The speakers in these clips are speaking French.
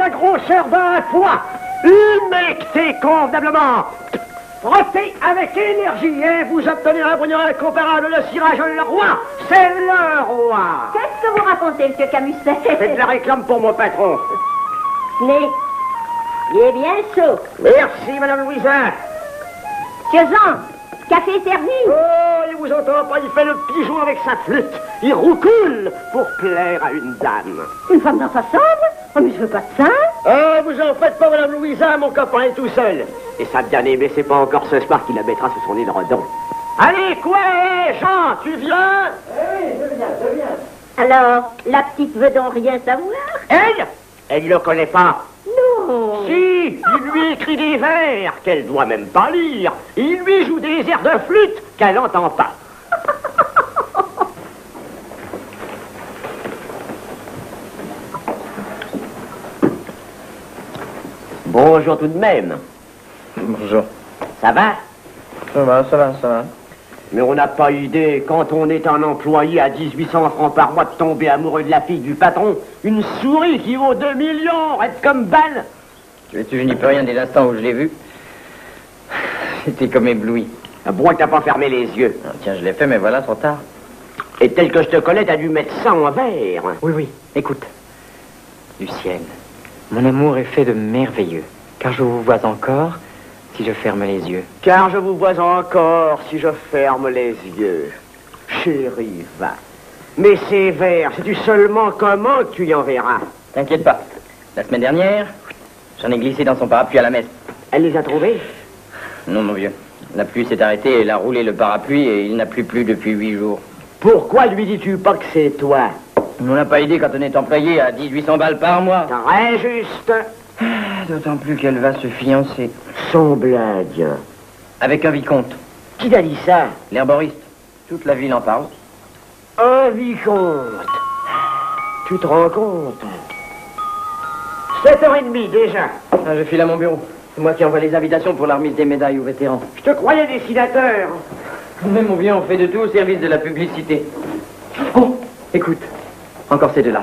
la grosseur d'un poids. Humectez convenablement. Frottez avec énergie et vous obtenez un brouillon incomparable. Le cirage le roi, c'est le roi. Qu'est-ce que vous racontez, monsieur Camusset? Faites de la réclame pour mon patron. Tenez, il est bien chaud. Merci, Madame Louisa. Monsieur Jean, café est servi. Oh, il vous entend pas, il fait le pigeon avec sa flûte. Il roucoule pour plaire à une dame. Une femme dans sa chambre? Oh, mais je veux pas de ça. Oh, vous en faites pas, Madame Louisa, mon copain est tout seul. Et sa bien-aimée, c'est pas encore ce soir qu'il la mettra sous son édredon. Allez, quoi, Jean, tu viens? Oui, je viens. Alors, la petite veut donc rien savoir? Elle le connaît pas. Non. Si, il lui écrit des vers qu'elle doit même pas lire. Il lui joue des airs de flûte qu'elle n'entend pas. Bonjour tout de même. Bonjour. Ça va? Ça va. Mais on n'a pas idée, quand on est un employé à 1800 francs par mois, de tomber amoureux de la fille du patron. Une souris qui vaut 2 millions, raide comme balle. Tu veux-tu, je n'y peux rien dès l'instant où je l'ai vu. J'étais comme ébloui. À bois que t'as pas fermé les yeux. Ah, tiens, je l'ai fait, mais voilà, trop tard. Et tel que je te connais, t'as dû mettre ça en verre. Oui, écoute. Du ciel, mon amour est fait de merveilleux, car je vous vois encore si je ferme les yeux. Car je vous vois encore si je ferme les yeux. Chérie, va. Mais ces vers, sais-tu seulement comment que tu y enverras? T'inquiète pas. La semaine dernière, j'en ai glissé dans son parapluie à la messe. Elle les a trouvés? Non, mon vieux. La pluie s'est arrêtée, elle a roulé le parapluie et il n'a plus plu depuis 8 jours. Pourquoi lui dis-tu pas que c'est toi? On n'a pas idée quand on est employé à 1800 balles par mois. Très juste. D'autant plus qu'elle va se fiancer. Sans blague. Avec un vicomte. Qui t'a dit ça? L'herboriste. Toute la ville en parle. Un vicomte. Tu te rends compte? 7h30 déjà. Ah, je file à mon bureau. C'est moi qui envoie les invitations pour la remise des médailles aux vétérans. Je te croyais dessinateur. Mais mon vieux, on fait de tout au service de la publicité. Oh, écoute. Encore ces deux-là.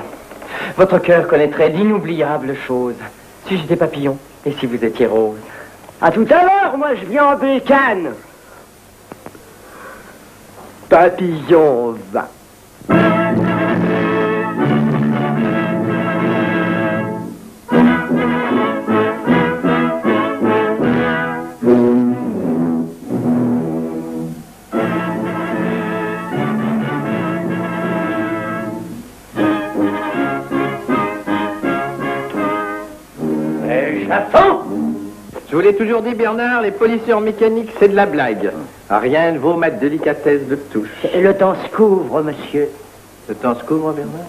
Votre cœur connaîtrait d'inoubliables choses. Si j'étais papillon, et si vous étiez rose. À tout à l'heure, moi je viens en bécane. Papillon va. Je vous l'ai toujours dit, Bernard, les polisseurs mécaniques, c'est de la blague. Rien ne vaut ma délicatesse de touche. Le temps se couvre, monsieur. Le temps se couvre, Bernard?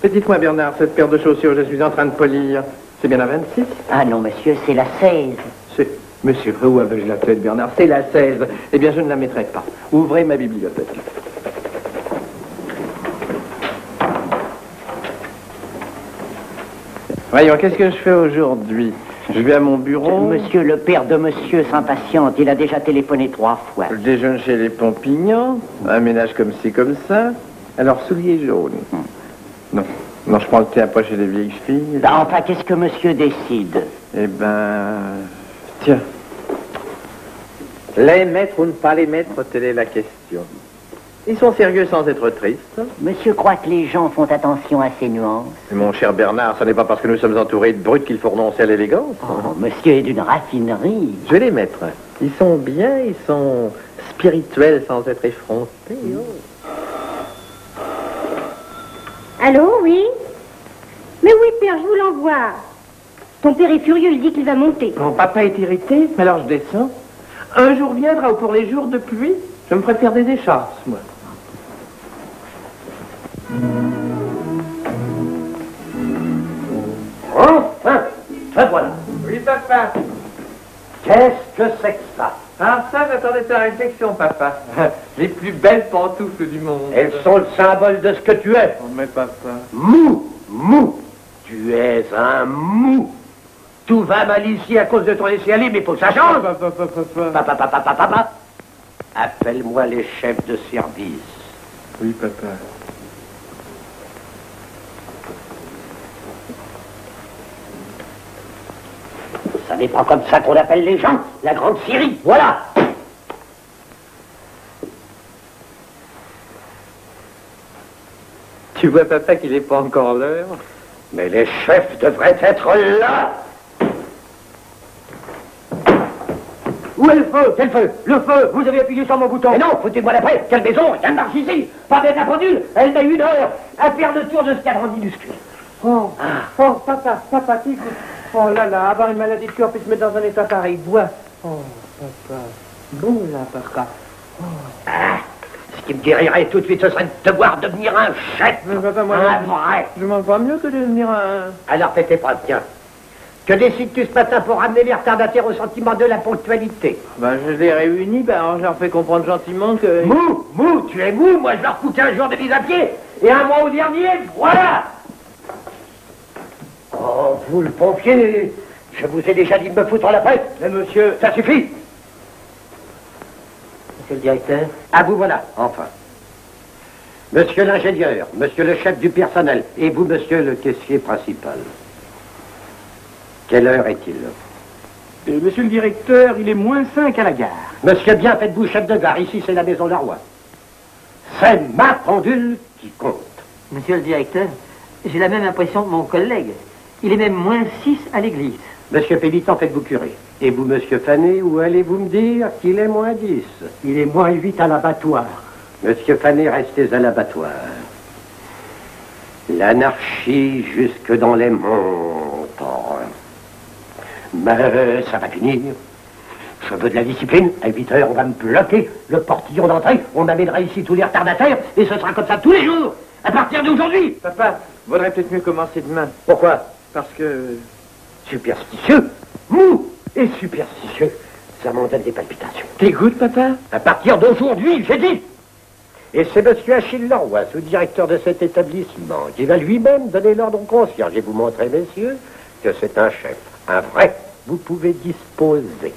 Mais dites-moi, Bernard, cette paire de chaussures que je suis en train de polir, c'est bien la 26? Ah non, monsieur, c'est la 16. C'est... Monsieur, où avais-je la tête, Bernard? C'est la 16. Eh bien, je ne la mettrai pas. Ouvrez ma bibliothèque. Voyons, qu'est-ce que je fais aujourd'hui? Je vais à mon bureau. Monsieur, le père de monsieur s'impatiente. Il a déjà téléphoné 3 fois. Je déjeune chez les Pompignons. Un ménage comme ci, comme ça. Alors, souliers jaunes. Non, je prends le thé après chez les vieilles filles. Bah, enfin, qu'est-ce que monsieur décide? Eh ben... Tiens. Les mettre ou ne pas les mettre, telle est la question. Ils sont sérieux sans être tristes. Monsieur croit que les gens font attention à ces nuances. Mon cher Bernard, ce n'est pas parce que nous sommes entourés de brutes qu'il faut renoncer à l'élégance. Oh, monsieur est d'une raffinerie. Je vais les mettre. Ils sont bien, ils sont spirituels sans être effrontés. Oh. Allô, oui? Mais oui, père, je vous l'envoie. Ton père est furieux, il dit qu'il va monter. Mon papa est irrité, mais alors je descends. Un jour viendra où pour les jours de pluie, je me ferai faire des écharpes, moi. Enfin, te voilà. Oui, papa. Qu'est-ce que c'est que ça? Ah, ça, j'attendais ta réflexion, papa. Les plus belles pantoufles du monde. Elles sont le symbole de ce que tu es. Oh, mais papa. Mou. Tu es un mou. Tout va mal ici à cause de ton laisser aller, mais faut que ça change. Papa. Appelle-moi les chefs de service. Oui, papa. n'est pas comme ça qu'on appelle les gens. La grande Syrie, voilà. Tu vois, papa, qu'il n'est pas encore l'heure. Mais les chefs devraient être là. Où est le feu? Quel feu? Le feu! Vous avez appuyé sur mon bouton. Mais non, foutez-moi la paix. Quelle maison? Rien ne marche ici. Pas bien la pendule. Elle met 1 heure à faire le tour de ce cadran minuscule. Oh, papa, écoute. Oh là là, avoir une maladie de cœur puis se mettre dans un état pareil. Bois. Oh, papa. Bon là, papa. Oh. Ah, ce qui me guérirait tout de suite, ce serait de devoir devenir un chef. Mais papa, moi, un vrai. je m'en vois mieux que de devenir un... Alors fais tes preuves, tiens. Que décides-tu ce matin pour ramener les retardataires au sentiment de la ponctualité? Ben, je les réunis, alors je leur fais comprendre gentiment que... Mou, tu es mou, moi je leur fous 15 jours de mise à pied, et un mois au dernier, voilà. Oh, vous le pompier, je vous ai déjà dit de me foutre la paix. Mais monsieur... Ça suffit. Monsieur le directeur? À vous voilà, enfin. Monsieur l'ingénieur, monsieur le chef du personnel, et vous, monsieur le caissier principal. Quelle heure est-il? Monsieur le directeur, il est -5 à la gare. Monsieur, bien faites-vous chef de gare, ici c'est la maison Leroy. C'est ma pendule qui compte. Monsieur le directeur, j'ai la même impression que mon collègue. Il est même -6 à l'église. Monsieur Pélitan, faites-vous curer. Et vous, monsieur Fanet, où allez-vous me dire qu'il est -10? Il est -8 à l'abattoir. Monsieur Fanet, restez à l'abattoir. L'anarchie jusque dans les montagnes. Mais ça va finir. Je veux de la discipline. À 8 heures, on va me bloquer le portillon d'entrée. On m'amènera ici tous les retardataires. Et ce sera comme ça tous les jours. À partir d'aujourd'hui. Papa, vaudrait peut-être mieux commencer demain. Pourquoi? Parce que... Superstitieux. Mou et superstitieux. Ça m'en donne des palpitations. T'écoutes, papa? À partir d'aujourd'hui, j'ai dit. Et c'est monsieur Achille Leroy, sous-directeur de cet établissement, qui va lui-même donner l'ordre au concierge et vous montrer, messieurs, que c'est un chef. Un vrai. Vous pouvez disposer.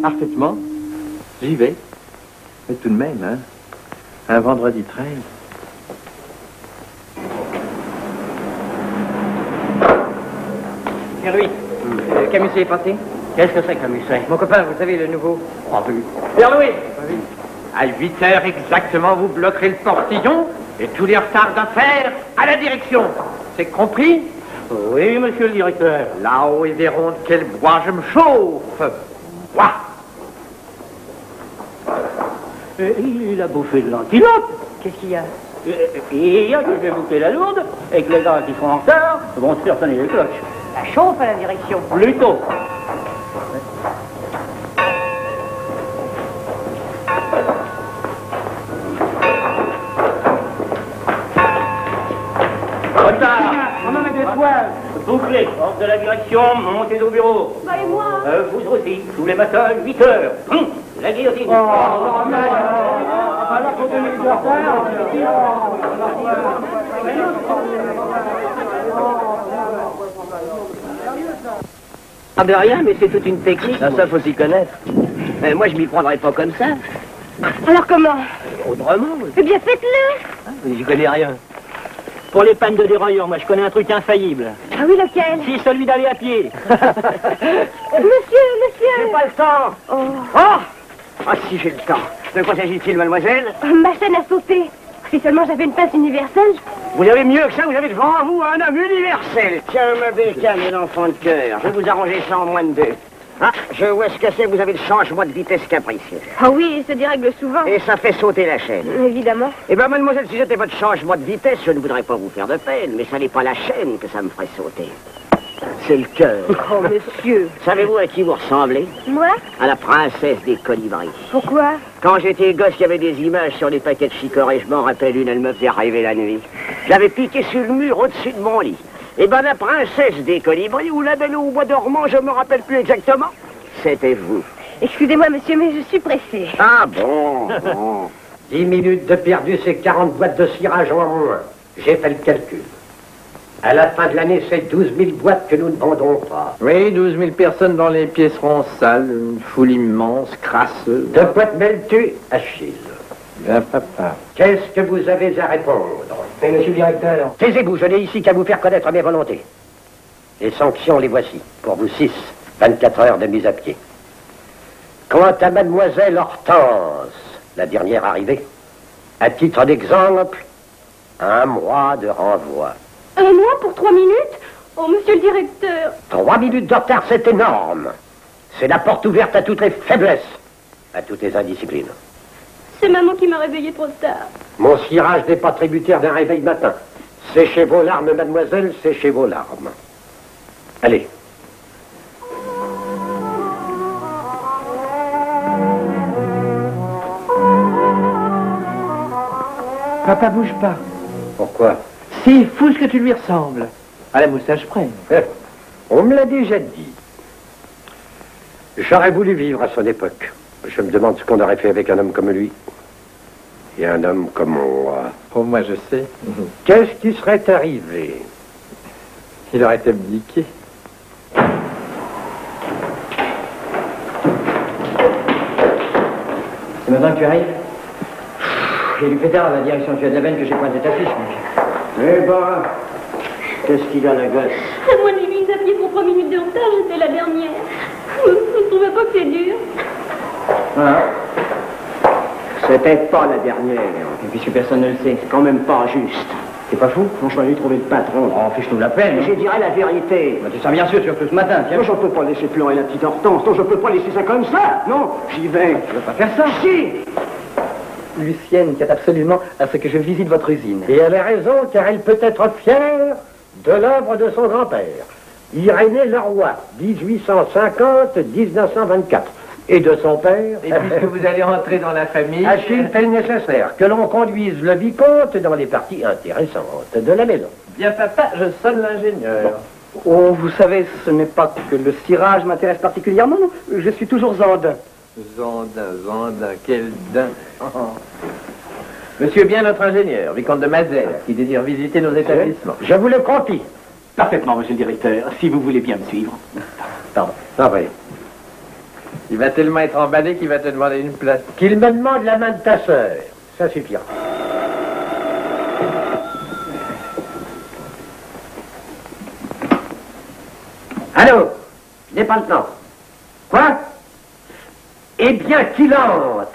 Parfaitement. J'y vais. Mais tout de même, hein. Un vendredi 13. Pierre Louis, Camusset est passé? Qu'est-ce que c'est que Camusset? Mon copain, vous savez, le nouveau. Oh, oui. Pierre Louis! À 8 heures exactement, vous bloquerez le portillon et tous les retards d'affaires à la direction. C'est compris? Oui, monsieur le directeur. Là-haut, ils verront de quel bois je me chauffe. Bois. Il a bouffé de l'antilope. Qu'est-ce qu'il y a? Hier, que j'ai bouclé la lourde et que les gars qui sont en retard vont se faire sonner les cloches. La chauffe à la direction. Plutôt. Retard. On en a des toiles. Bouclé, hors de la direction, montez au bureau. Bah et moi? Vous aussi, tous les matins, 8 heures. La guillotine. Ah ben rien, mais c'est toute une technique. Ça, faut s'y connaître. Moi, je m'y prendrais pas comme ça. Alors comment? Autrement, Eh bien, faites-le. j'y connais rien. Pour les pannes de dérailleur, moi je connais un truc infaillible. Ah oui, lequel? Si, celui d'aller à pied. Monsieur. J'ai pas le temps. Oh, Ah, si j'ai le temps. De quoi s'agit-il, mademoiselle? ma chaîne a sauté. Si seulement j'avais une pince universelle. Vous avez mieux que ça, vous avez devant vous un homme universel. Tiens, ma bécane et l'enfant de cœur. Je vais vous arranger ça en moins de 2. Ah, je vois ce que c'est, vous avez le changement de vitesse capricieux. Ah oui, il se dérègle souvent. Et ça fait sauter la chaîne. Évidemment. Eh bien, mademoiselle, si c'était votre changement de vitesse, je ne voudrais pas vous faire de peine, mais ça n'est pas la chaîne que ça me ferait sauter. C'est le cœur. Oh, monsieur. Savez-vous à qui vous ressemblez? Moi? À la princesse des colibris. Pourquoi? Quand j'étais gosse, il y avait des images sur les paquets de chicorée. Je m'en rappelle une, elle me faisait rêver la nuit. Je l'avais piquée sur le mur au-dessus de mon lit. Eh ben, la princesse des colibris ou la belle au bois dormant, je me rappelle plus exactement. C'était vous. Excusez-moi, monsieur, mais je suis pressée. Ah bon, bon. 10 minutes de perdu, c'est 40 boîtes de cirage en moins. J'ai fait le calcul. À la fin de l'année, c'est 12 000 boîtes que nous ne vendons pas. Oui, 12 000 personnes dans les piècerons sales, une foule immense, crasseuse. De quoi te mêles-tu, Achille? Bien, papa. Qu'est-ce que vous avez à répondre? Mais monsieur le directeur... Taisez-vous, je n'ai ici qu'à vous faire connaître mes volontés. Les sanctions, les voici. Pour vous 6, 24 heures de mise à pied. Quant à mademoiselle Hortense, la dernière arrivée, à titre d'exemple, 1 mois de renvoi. 1 mois pour 3 minutes? Oh, monsieur le directeur. 3 minutes de retard, c'est énorme. C'est la porte ouverte à toutes les faiblesses, à toutes les indisciplines. C'est maman qui m'a réveillée trop tard. Mon cirage n'est pas tributaire d'un réveil matin. Séchez vos larmes, mademoiselle, séchez vos larmes. Allez. Papa, bouge pas. Pourquoi? C'est fou ce que tu lui ressembles. À la moustache près. On me l'a déjà dit. J'aurais voulu vivre à son époque. Je me demande ce qu'on aurait fait avec un homme comme lui. Et un homme comme moi. Oh, moi, je sais. Qu'est-ce qui serait arrivé? Il aurait été abdiqué. C'est maintenant que tu arrives? J'ai lu fait tard à la direction de la veine que j'ai pointé ta fiche. Eh ben, qu'est-ce qu'il a, la gosse? Moi, j'ai mis à pied pour 3 minutes de retard, j'étais la dernière. Vous ne trouvez pas que c'est dur? Hein? C'était pas la dernière. Et puisque personne ne le sait. C'est quand même pas juste. C'est pas fou? On choisit de trouver le patron. Oh, fiche-nous la peine. Je dirais la vérité. Bah, tu sens bien sûr, surtout ce matin, tiens. Non, je peux pas laisser pleurer la petite Hortense. Non, je peux pas laisser ça comme ça. Non, j'y vais. Tu veux pas faire ça? Si. Lucienne tient absolument à ce que je visite votre usine. Et elle a raison, car elle peut être fière de l'œuvre de son grand-père. Irénée Leroy, 1850-1924. Et de son père... Et puisque vous allez entrer dans la famille... A-t-il nécessaire que l'on conduise le vicomte dans les parties intéressantes de la maison? Bien, papa, je sonne l'ingénieur. Oh, vous savez, ce n'est pas que le cirage m'intéresse particulièrement, non. Je suis toujours Zandin. Zandin, quel din. Monsieur est bien notre ingénieur, vicomte de Mazel, qui désire visiter nos établissements. Je vous le confie. Parfaitement, monsieur le directeur, si vous voulez bien me suivre. Pardon. Ah oui. Il va tellement être emballé qu'il va te demander une place. Qu'il me demande la main de ta sœur. Ça suffira. Allô? Je n'ai pas le temps. Quoi? Eh bien, qu'il entre.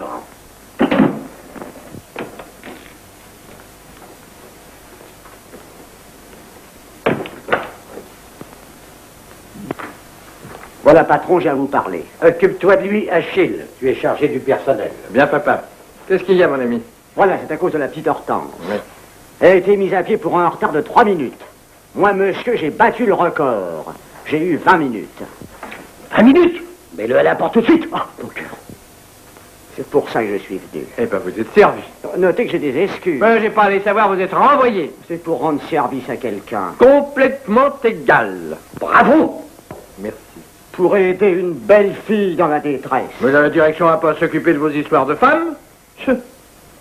Voilà, patron, j'ai à vous parler. Occupe-toi de lui, Achille. Tu es chargé du personnel. Bien, papa. Qu'est-ce qu'il y a, mon ami? Voilà, c'est à cause de la petite Hortense. Oui. Elle a été mise à pied pour un retard de 3 minutes. Moi, monsieur, j'ai battu le record. J'ai eu 20 minutes. 20 minutes? Mets-le à la porte tout de suite. Ah, donc, c'est pour ça que je suis venu. Eh ben, vous êtes servi. Notez que j'ai des excuses. Ben, j'ai pas allé savoir, vous êtes renvoyé. C'est pour rendre service à quelqu'un. Complètement égal. Bravo! Merci. Pour aider une belle fille dans la détresse. Mais la direction n'a pas à s'occuper de vos histoires de femmes.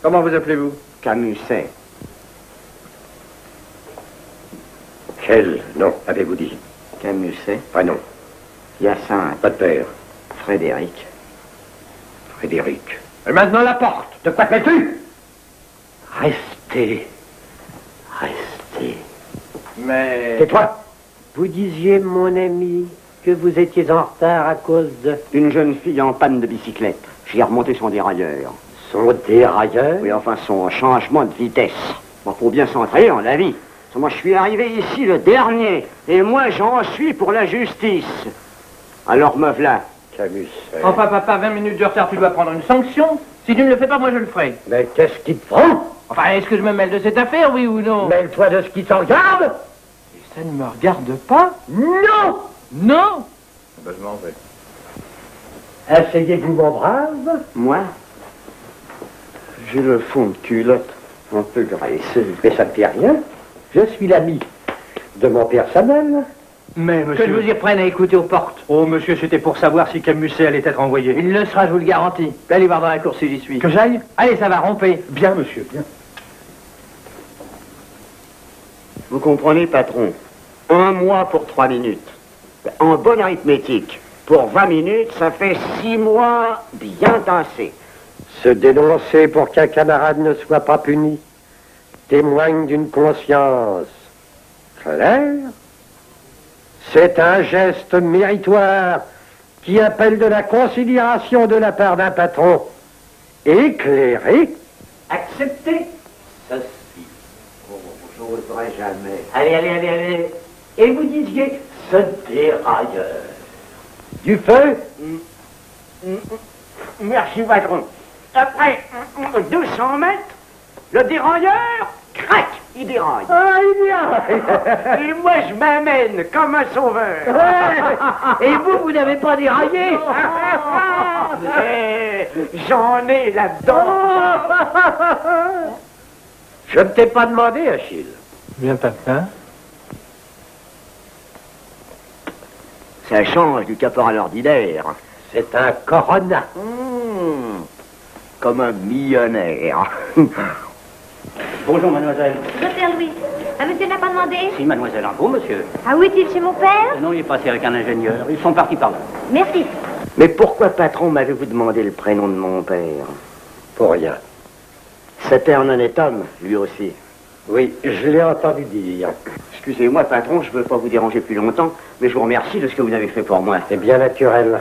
Comment vous appelez-vous? Camusset. Quel nom avez-vous dit? Camusset, Prénom. Hyacinthe, Pas de père. Frédéric. Frédéric. Et maintenant la porte. De quoi te tu? Restez. Restez. Mais... Tais-toi. Vous disiez, mon ami, que vous étiez en retard à cause de... Une jeune fille en panne de bicyclette. J'y ai remonté son dérailleur. Son dérailleur? Oui, enfin, son changement de vitesse. Bon, faut bien s'entraîner dans la vie. Moi, je suis arrivé ici le dernier. Et moi, j'en suis pour la justice. Alors, me v'là. Camusset. Enfin, papa, 20 minutes de retard, tu dois prendre une sanction. Si tu ne le fais pas, moi je le ferai. Mais qu'est-ce qui te prend? Enfin, est-ce que je me mêle de cette affaire, oui ou non? Mêle-toi de ce qui t'en regarde? Ça ne me regarde pas? Non! Non! Ben, je m'en vais. Asseyez-vous, mon brave. Moi, j'ai le fond de culotte un peu graisseux. Mais ça ne fait rien. Je suis l'ami de mon personnel. Mais, Que je vous y reprenne à écouter aux portes. Oh, monsieur, c'était pour savoir si Camusset allait être envoyé. Il le sera, je vous le garantis. Allez voir dans la cour si j'y suis. Que j'aille? Allez, ça va, rompez. Bien, monsieur, bien. Vous comprenez, patron? 1 mois pour 3 minutes. En bonne arithmétique, pour 20 minutes, ça fait 6 mois bien tassés. Se dénoncer pour qu'un camarade ne soit pas puni. témoigne d'une conscience claire. C'est un geste méritoire qui appelle de la considération de la part d'un patron éclairé. Acceptez ceci. Oh, je n'oserais jamais. Allez. Et vous disiez ce dérailleur. Du feu? Merci, patron. Après 200 mètres, le dérailleur craque, il déraille. Ah, il déraille. Et moi, je m'amène comme un sauveur. Ouais. Et vous n'avez pas déraillé? J'en ai là-dedans. Je ne t'ai pas demandé, Achille. Bien, papa. Ça change du caporal ordinaire. C'est un Corona. Comme un millionnaire. Bonjour, mademoiselle. Docteur Louis, un monsieur n'a pas demandé? Si, mademoiselle, un beau monsieur. Ah, où est-il, chez mon père? Non, il est passé avec un ingénieur. Ils sont partis par là. Merci. Mais pourquoi, patron, m'avez-vous demandé le prénom de mon père? Pour rien. C'était un honnête homme, lui aussi. Oui, je l'ai entendu dire. Excusez-moi, patron, je ne veux pas vous déranger plus longtemps, mais je vous remercie de ce que vous avez fait pour moi. C'est bien naturel.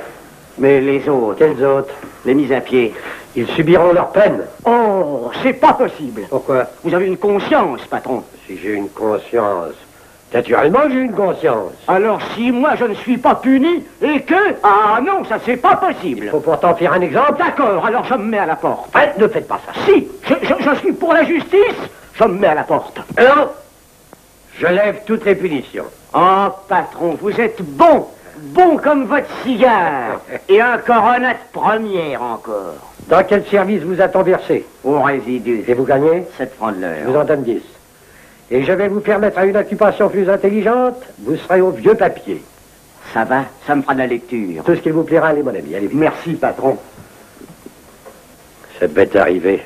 Mais les autres, Quels autres? les mis à pied. Ils subiront leur peine. Oh, c'est pas possible. Pourquoi? Vous avez une conscience, patron. Si j'ai une conscience. Naturellement, j'ai une conscience. Alors si moi je ne suis pas puni et que... Ah non, ça c'est pas possible. Il faut pourtant faire un exemple. D'accord, alors je me mets à la porte. Ne faites pas ça. Si, je suis pour la justice, je me mets à la porte. Non. Je lève toutes les punitions. Oh, patron, vous êtes bon. Bon comme votre cigare. Et un Corona de première encore. Dans quel service vous a-t-on versé? Au résidu. Et vous gagnez? 7 francs de Je vous l'heure. en donne 10. Et je vais vous permettre à une occupation plus intelligente. Vous serez au vieux papier. Ça va, ça me fera de la lecture. Tout ce qui vous plaira, allez, mon ami, allez vite. Merci, patron. Cette bête arrivée.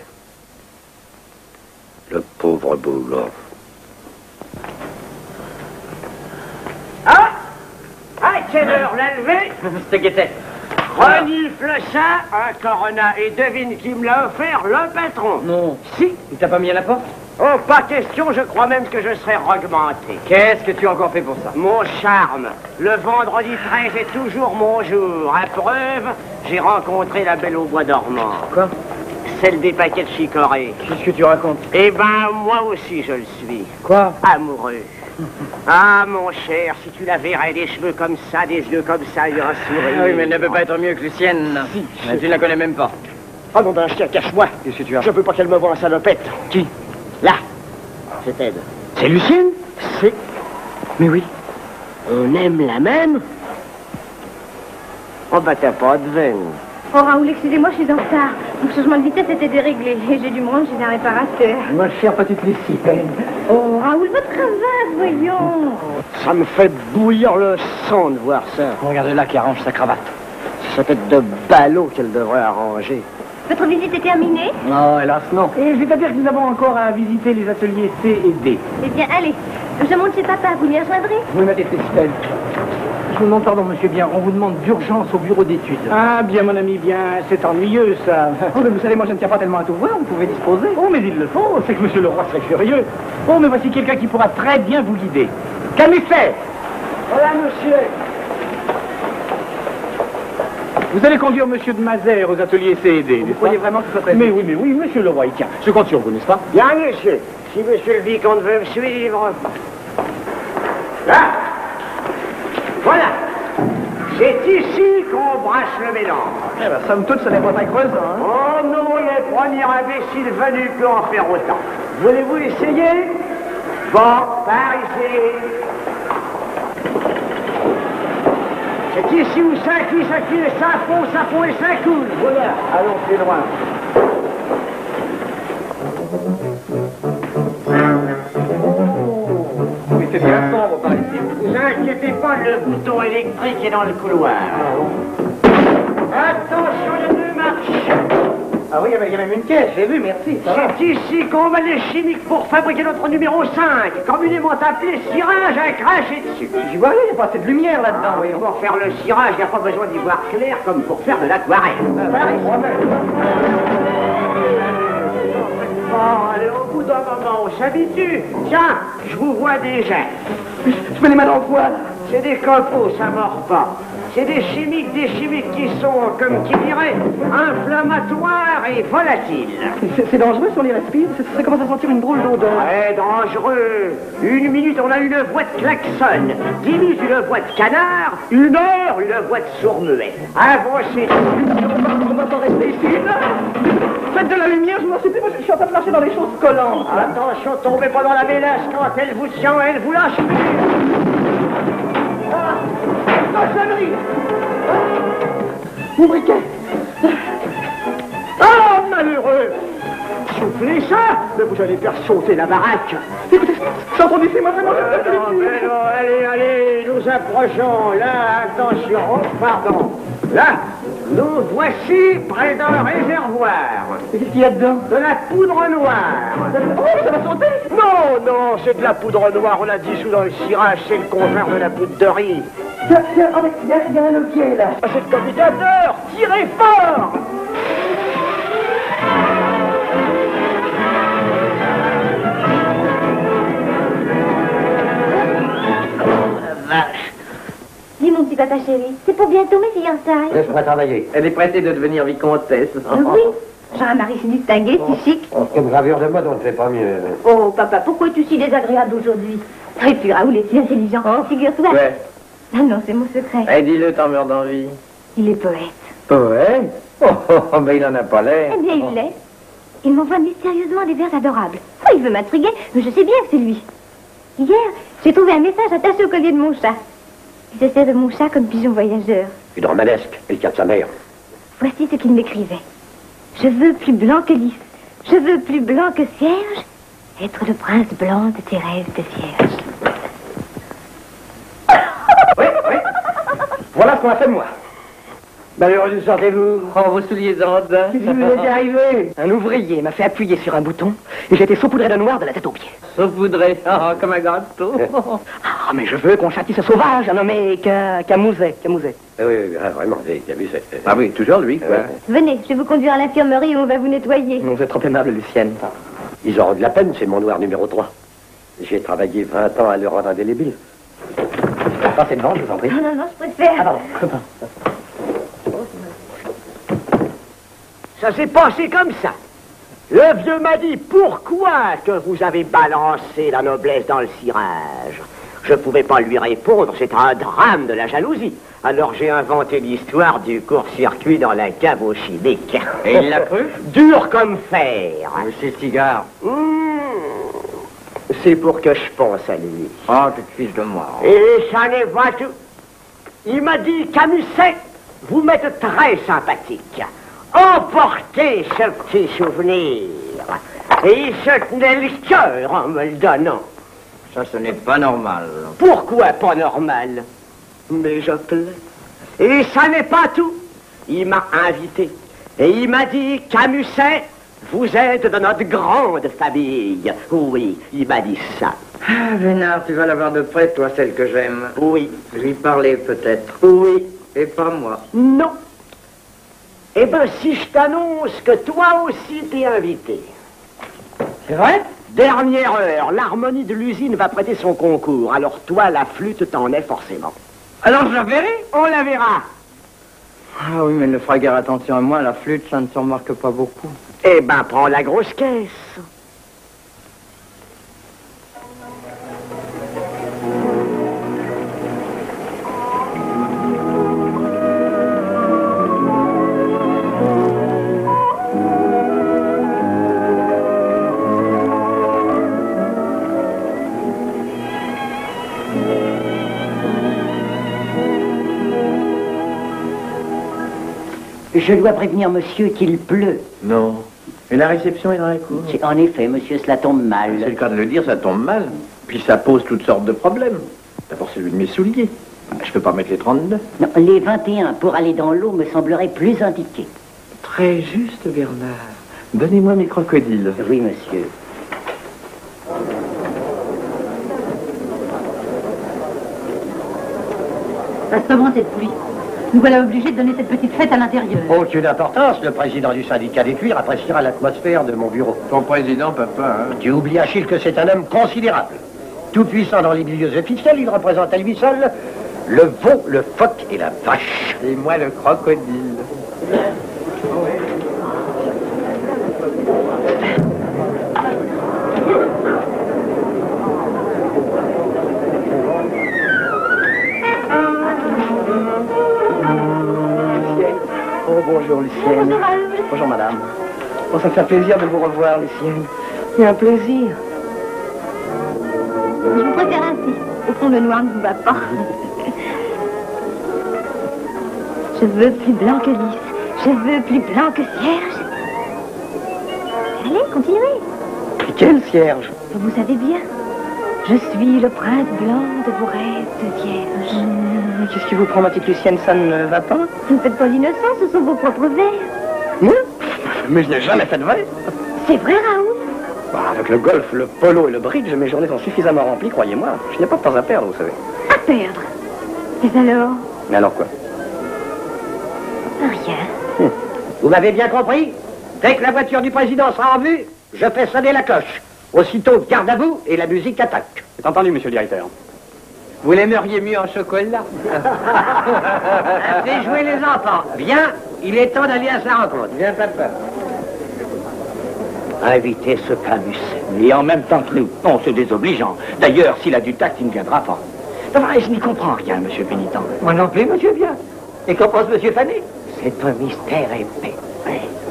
Le pauvre boulot. Ah! À quelle heure la levée? C'était guettait. Renifle ça, un Corona, et devine qui me l'a offert, le patron. Non. Si. Il t'a pas mis à la porte? Oh, pas question, je crois même que je serai augmenté. Qu'est-ce que tu as encore fait pour ça? Mon charme. Le vendredi 13 est toujours mon jour. À preuve, j'ai rencontré la belle au bois dormant. Quoi? Celle des paquets de chicorée. Qu'est-ce que tu racontes? Eh ben, moi aussi je le suis. Quoi? Amoureux. Ah, mon cher, si tu la verrais, des cheveux comme ça, des yeux comme ça, et un sourire. Ah oui, mais elle ne peut pas être mieux que Lucienne. Si, Mais tu ne la connais même pas. Oh non, d'un chien, cache-moi. Qu'est-ce que tu as? Je veux pas qu'elle me voie en salopette. Qui? Là, c'est Ed. C'est Lucienne? C'est... Mais oui. On aime la même? Oh, bah t'as pas de veine. Oh, Raoul, excusez-moi, je suis en retard. Mon changement de vitesse était déréglé et j'ai dû me rendre chez un réparateur. Ma chère petite Lucienne. Oh, Raoul, votre cravate, voyons. Ça me fait bouillir le sang de voir ça. Regarde là qui arrange sa cravate. C'est sa tête de ballot qu'elle devrait arranger. Votre visite est terminée? Non, hélas, non. Et c'est-à-dire que nous avons encore à visiter les ateliers C et D. Eh bien, allez, je monte chez papa, vous m'y rejoindrez? Oui, ma petite Lucienne. Je vous demande pardon, monsieur Bien. On vous demande d'urgence au bureau d'études. Ah, bien, mon ami, bien. C'est ennuyeux, ça. Oh, mais vous savez, moi, je ne tiens pas tellement à tout voir. Vous pouvez disposer. Oh, mais il le faut. C'est que monsieur le roi serait furieux. Oh, mais voici quelqu'un qui pourra très bien vous guider. Camifet! Voilà, monsieur. Vous allez conduire monsieur de Mazères aux ateliers C et D, Vous n'est-ce croyez pas? vraiment que ce soit Mais oui, monsieur le roi, il tient. Je compte sur vous, n'est-ce pas? Bien, monsieur. Si monsieur le vicomte veut me suivre... Là. Voilà. C'est ici qu'on brasse le mélange. Eh ben, somme toute, ce n'est pas très creusant, hein. Oh non, le premier imbécile venu peut en faire autant. Voulez-vous essayer? Bon, par ici. C'est ici où ça cuit, et ça fond et ça coule. Voilà. Allons, c'est loin. Oui, c'est bien sombre par ici. Vous inquiétez pas, le bouton électrique est dans le couloir. Attention, les deux marches. Ah oui, il y a même une caisse, j'ai vu, merci. Ça va. C'est ici qu'on met les chimiques pour fabriquer notre numéro 5, communément appelé cirage à cracher dessus. J'y vois rien, il n'y a pas assez de lumière là-dedans, voyons. Pour faire le cirage, il n'y a pas besoin d'y voir clair comme pour faire de l'aquarelle. Oh, et au bout d'un moment, on s'habitue. Tiens, je vous vois déjà. Je mets les mains dans le poil. C'est des compos, ça mord pas. C'est des chimiques qui sont, comme qui dirait, inflammatoires et volatiles. C'est dangereux si on les respire. Ça commence à sentir une drôle d'odeur. Ouais, dangereux. 1 minute, on a une voix de klaxon. 10 minutes, une voix de canard. 1 heure, une voix de sourd-muet. Avancez. On va pas rester ici. Faites de la lumière, je m'en supplie. Je suis en train de marcher dans les choses collantes. Attention, tombez pas dans la mélasse. Quand elle vous tient, elle vous lâche. Cochonnerie! Mon briquet! Oh, malheureux! Soufflez ça, mais vous allez faire sauter la baraque. Écoutez, j'entendissez-moi vraiment. Allez, nous approchons. Là, attention, oh, pardon. Là, nous voici près d'un réservoir. Qu'est-ce qu'il y a dedans? De la poudre noire. Oh, ça va sauter! Non, c'est de la poudre noire. On l'a dissous dans le cirage. C'est le contraire de la poudre de riz. Tiens, il y a un levier là. Ah, c'est le communicateur. Tirez fort! Dis mon petit papa chéri, c'est pour bientôt mes fiançailles. Laisse-moi travailler. Elle est pressée de devenir vicomtesse. Oui, j'ai un mari si distingué, si chic. Comme gravure de mode, on ne fait pas mieux. Oh papa, pourquoi es-tu si désagréable aujourd'hui? Et puis Raoul est si intelligent, figure-toi. Ouais. Ah non, c'est mon secret. Eh, dis-le, t'en meurs d'envie. Il est poète. Poète? Oh, mais il en a pas l'air. Eh bien, il l'est. Il m'envoie mystérieusement des vers adorables. Oh, il veut m'intriguer, mais je sais bien que c'est lui. Hier, j'ai trouvé un message attaché au collier de mon chat. Il se sert de mon chat comme pigeon voyageur. Une romanesque, et le cas de sa mère. Voici ce qu'il m'écrivait. Je veux plus blanc que lys. Je veux plus blanc que cierge. Être le prince blanc de tes rêves de cierge. Oui. Voilà ce qu'on a fait de moi. D'ailleurs, nous sortez-vous? Oh, vos souliers andins. Qu'est-ce qui vous est arrivé? Un ouvrier m'a fait appuyer sur un bouton et j'ai été saupoudré de noir de la tête aux pieds. Saupoudré? Comme un gâteau. Ah, mais je veux qu'on châtie ce sauvage, un nommé Camouzet. Oui, vraiment, t'as vu, c'est... Ah oui, toujours lui, quoi. Venez, je vais vous conduire à l'infirmerie où on va vous nettoyer. Vous êtes trop aimable, Lucienne. Ils auront de la peine, c'est mon noir numéro 3. J'ai travaillé 20 ans à le rendre indélébile. Passez devant, je vous en prie. Non, je préfère. Ah, pardon. Ça s'est passé comme ça. Le vieux m'a dit, pourquoi que vous avez balancé la noblesse dans le cirage? Je ne pouvais pas lui répondre, c'est un drame de la jalousie. Alors j'ai inventé l'histoire du court-circuit dans la cave aux chimiques. Et il l'a cru? Dur comme fer. Monsieur Cigare. C'est pour que je pense à lui. Oh, tu te fiches de moi. Et ça n'est pas tout. Il m'a dit, Camusset, vous m'êtes très sympathique. Emportez ce petit souvenir. Et il se tenait le cœur en me le donnant. Ça, ce n'est pas normal. Pourquoi pas normal? Mais je plais. Et ça n'est pas tout. Il m'a invité. Et il m'a dit, Camusset, vous êtes de notre grande famille. Oui, il m'a dit ça. Ah, Vénard, tu vas l'avoir de près, toi, celle que j'aime. Oui. Lui parler, peut-être. Oui. Et pas moi. Non. Eh ben, si je t'annonce que toi aussi t'es invité. C'est vrai? Dernière heure, l'harmonie de l'usine va prêter son concours. Alors toi, la flûte, t'en es forcément. Alors je la verrai? On la verra. Ah oui, mais ne fera guère attention à moi, la flûte, ça ne se remarque pas beaucoup. Eh ben, prends la grosse caisse. Je dois prévenir monsieur qu'il pleut. Non. Et la réception est dans la cour? En effet, monsieur, cela tombe mal. C'est le cas de le dire, ça tombe mal. Puis ça pose toutes sortes de problèmes. D'abord celui de mes souliers. Je peux pas mettre les 32. Non, les 21 pour aller dans l'eau me sembleraient plus indiqués. Très juste, Bernard. Donnez-moi mes crocodiles. Oui, monsieur. Ça se comment cette pluie? Nous voilà obligés de donner cette petite fête à l'intérieur. Aucune importance, le président du syndicat des cuirs appréciera l'atmosphère de mon bureau. Ton président, papa, hein? Tu oublies, Achille, que c'est un homme considérable. Tout puissant dans les milieux officiels, il représente à lui seul le veau, le phoque et la vache. Et moi, le crocodile. Oh, bonjour, Lucienne. Bonjour, Raoul. Bonjour, madame. Oh, ça me fait plaisir de vous revoir, Lucienne. C'est un plaisir. Je vous préfère ainsi. Au fond, le noir ne vous va pas. Cheveux plus blancs que lys. Cheveux plus blancs que cierge. Allez, continuez. Quel cierge? Vous savez bien, je suis le prince blanc de vos rêves de vierge. Qu'est-ce qui vous prend, ma petite Lucienne? Ça ne va pas? Vous ne faites pas l'innocent, ce sont vos propres vers. Non? Mais je n'ai jamais fait de vrai. C'est vrai, Raoul? Bah, avec le golf, le polo et le bridge, mes journées sont suffisamment remplies, croyez-moi. Je n'ai pas de temps à perdre, vous savez. À perdre. Mais alors? Mais alors quoi? Rien. Vous m'avez bien compris? Dès que la voiture du président sera en vue, je fais sonner la cloche. Aussitôt, garde à vous et la musique attaque. C'est entendu, monsieur le directeur. Vous l'aimeriez mieux en chocolat? Faites jouer les enfants. Viens, il est temps d'aller à sa rencontre. Viens, papa. Inviter ce Camusset. Et en même temps que nous. Non, c'est désobligeant. D'ailleurs, s'il a du tact, il ne viendra pas. Enfin, je n'y comprends rien, monsieur Pénitent. Moi non plus, monsieur Bien. Et qu'en pense monsieur Fanny? C'est un mystère épais.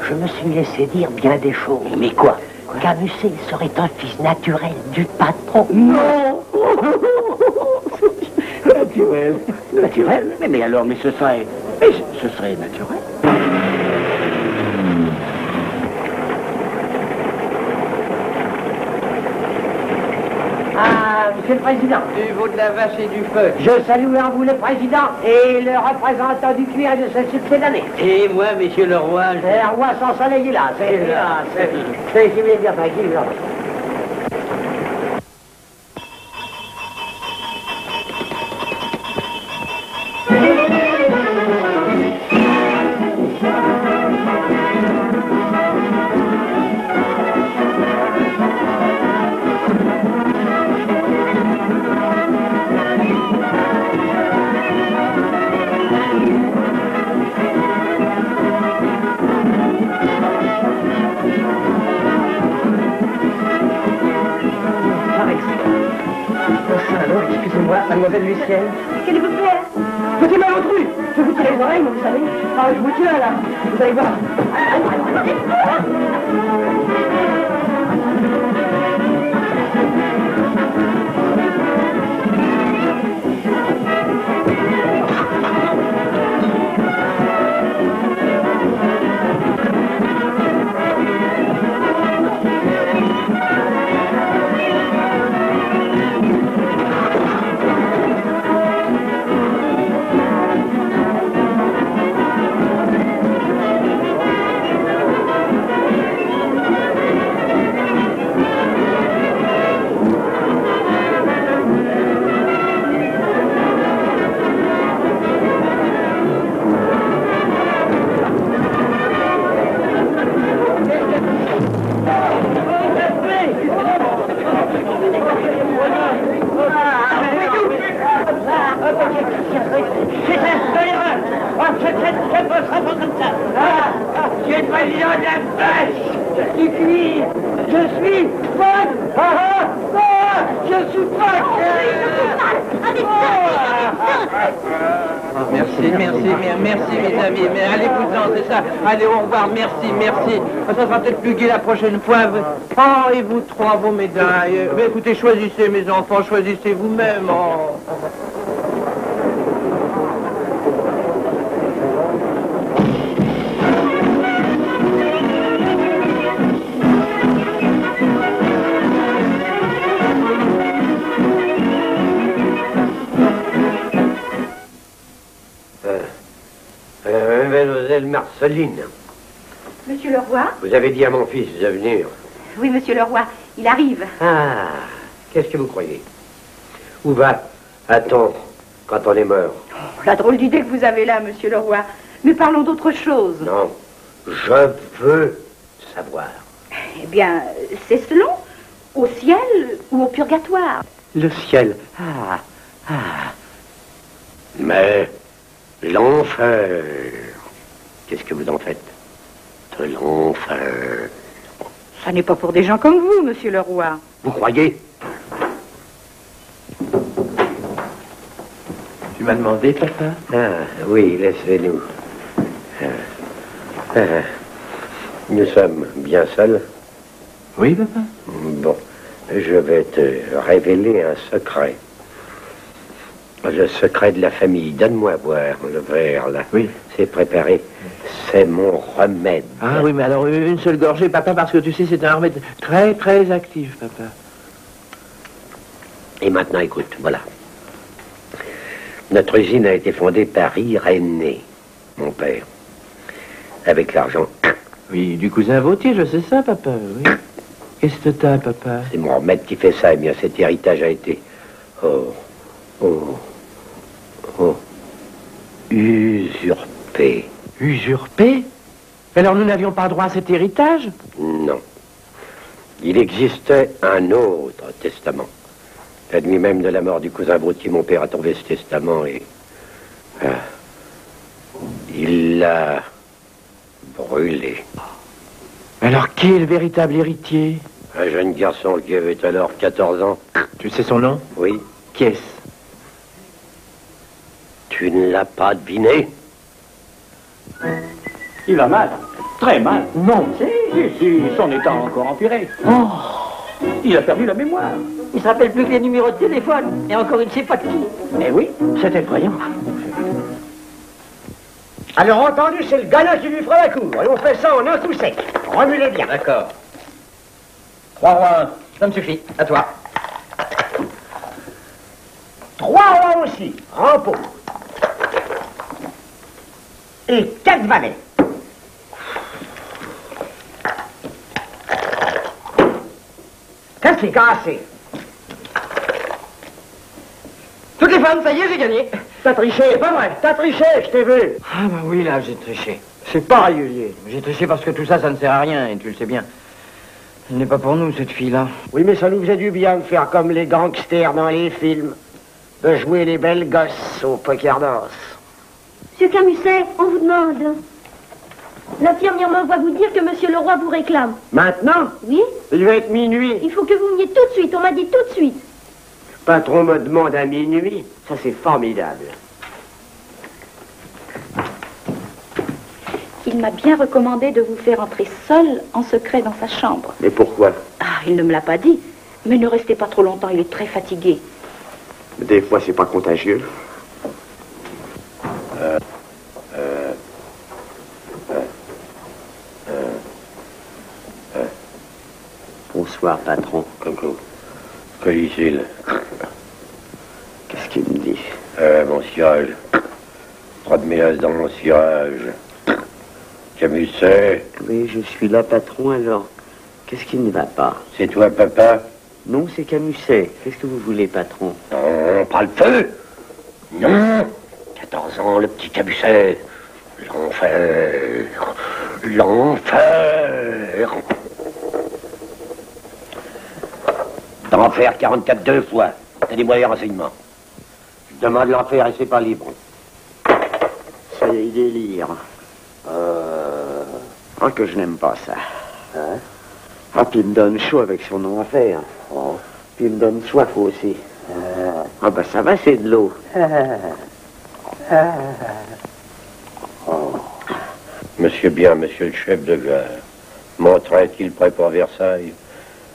Je me suis laissé dire bien des choses. Mais quoi? Camusset serait un fils naturel du patron. Non. Naturel. Naturel? Mais alors, mais ce serait naturel. Ah, monsieur le président. Du veau, de la vache et du feu. Je salue en vous le président et le représentant du cuir et de ce succès d'année. Et moi, monsieur le roi, Le roi sans soleil est là. C'est là. C'est qui voulait dire tranquille, là. Excusez-moi, mademoiselle Lucienne. Qu'allez-vous faire? Petit malotru, je vous tire les oreilles, vous savez. Ah, je vous tiens là, vous allez voir. Monsieur le président de la vache du cuir, je suis Phoque. Je suis Phoque. Merci, mes amis. Mais allez-vous-en, c'est ça. Allez, au revoir, merci. Ça sera peut-être plus gai la prochaine fois. Oh, et vous trois, vos médailles. Mais écoutez, choisissez, mes enfants, choisissez vous-même. Oh. Mademoiselle Marceline, Monsieur le roi? vous avez dit à mon fils de venir. Oui, monsieur le roi, il arrive. Ah, qu'est-ce que vous croyez? Où va attendre quand on est mort. La drôle d'idée que vous avez là, monsieur le roi. Mais parlons d'autre chose. Non, je veux savoir. Eh bien, c'est selon. Au ciel ou au purgatoire? Le ciel. Mais l'enfer, qu'est-ce que vous en faites de l'enfer? Ça n'est pas pour des gens comme vous, monsieur le roi. Vous croyez? Tu m'as demandé, papa? Oui, laissez-nous. Nous sommes bien seuls. Oui, papa? Bon, je vais te révéler un secret. Le secret de la famille. Donne-moi boire le verre, là. Oui. C'est préparé. C'est mon remède. Ah oui, mais alors une seule gorgée, papa, parce que tu sais, c'est un remède très, très actif, papa. Et maintenant, écoute, voilà. Notre usine a été fondée par Irénée, mon père, avec l'argent. Oui, du cousin Vautier, je sais ça, papa, oui. Qu'est-ce que t'as, papa? C'est mon remède qui fait ça. Eh bien, cet héritage a été... usurpé. Usurpé? Alors nous n'avions pas droit à cet héritage? Non. Il existait un autre testament. La nuit même de la mort du cousin Vautier, mon père a trouvé ce testament et... il l'a brûlé. Alors qui est le véritable héritier? Un jeune garçon qui avait alors 14 ans. Tu sais son nom? Oui. Qui est-ce? Tu ne l'as pas deviné? Il va mal. Très mal. Non. Si, son état a encore empiré. Oh. Il a perdu la mémoire. Il se rappelle plus que les numéros de téléphone. Et encore, il ne sait pas de qui. Eh oui, c'est effrayant. Alors, entendu, c'est le gamin qui lui fera la cour. Et on fait ça en un coup sec. Remuez bien. D'accord. 3 rois, ça me suffit. À toi. 3 rois aussi. Rampeau. Et 4 valets. Cassé. Cassé. Toutes les femmes, ça y est, j'ai gagné. T'as triché, pas vrai. T'as triché, je t'ai vu. Ah bah oui, là, j'ai triché. C'est pas régulier. J'ai triché parce que tout ça, ça ne sert à rien, et tu le sais bien. Elle n'est pas pour nous, cette fille-là. Oui, mais ça nous faisait du bien de faire comme les gangsters dans les films. De jouer les belles gosses au poker d'os. Monsieur Camusset, on vous demande. L'infirmière m'envoie vous dire que monsieur le roi vous réclame. Maintenant? Oui? Il va être minuit. Il faut que vous veniez tout de suite, on m'a dit tout de suite. Le patron me demande à minuit. Ça, c'est formidable. Il m'a bien recommandé de vous faire entrer seul, en secret, dans sa chambre. Mais pourquoi? Ah, il ne me l'a pas dit. Mais ne restez pas trop longtemps, il est très fatigué. Des fois, c'est pas contagieux. Bonsoir, patron. Coucou. Collicile. Qu'est-ce qu'il me dit? Mon cirage. Trop de mélasse dans mon cirage. Camusset. Oui, je suis là, patron, alors. Qu'est-ce qui ne va pas? C'est toi, papa? Non, c'est Camusset. Qu'est-ce que vous voulez, patron? Non, pas le feu. Non. 14 ans, le petit Camusset. L'enfer. L'enfer. L'enfer 44 2 fois. T'as des moyens de renseignement. Je demande l'enfer et c'est pas libre. Ça y est, il délire. Oh, que je n'aime pas ça. Hein? Ah, puis il me donne chaud avec son nom à faire. Oh. Puis il me donne soif aussi. Ah, ben ça va, c'est de l'eau. Oh. Monsieur bien, monsieur le chef de gare, mon train est-il prêt pour Versailles?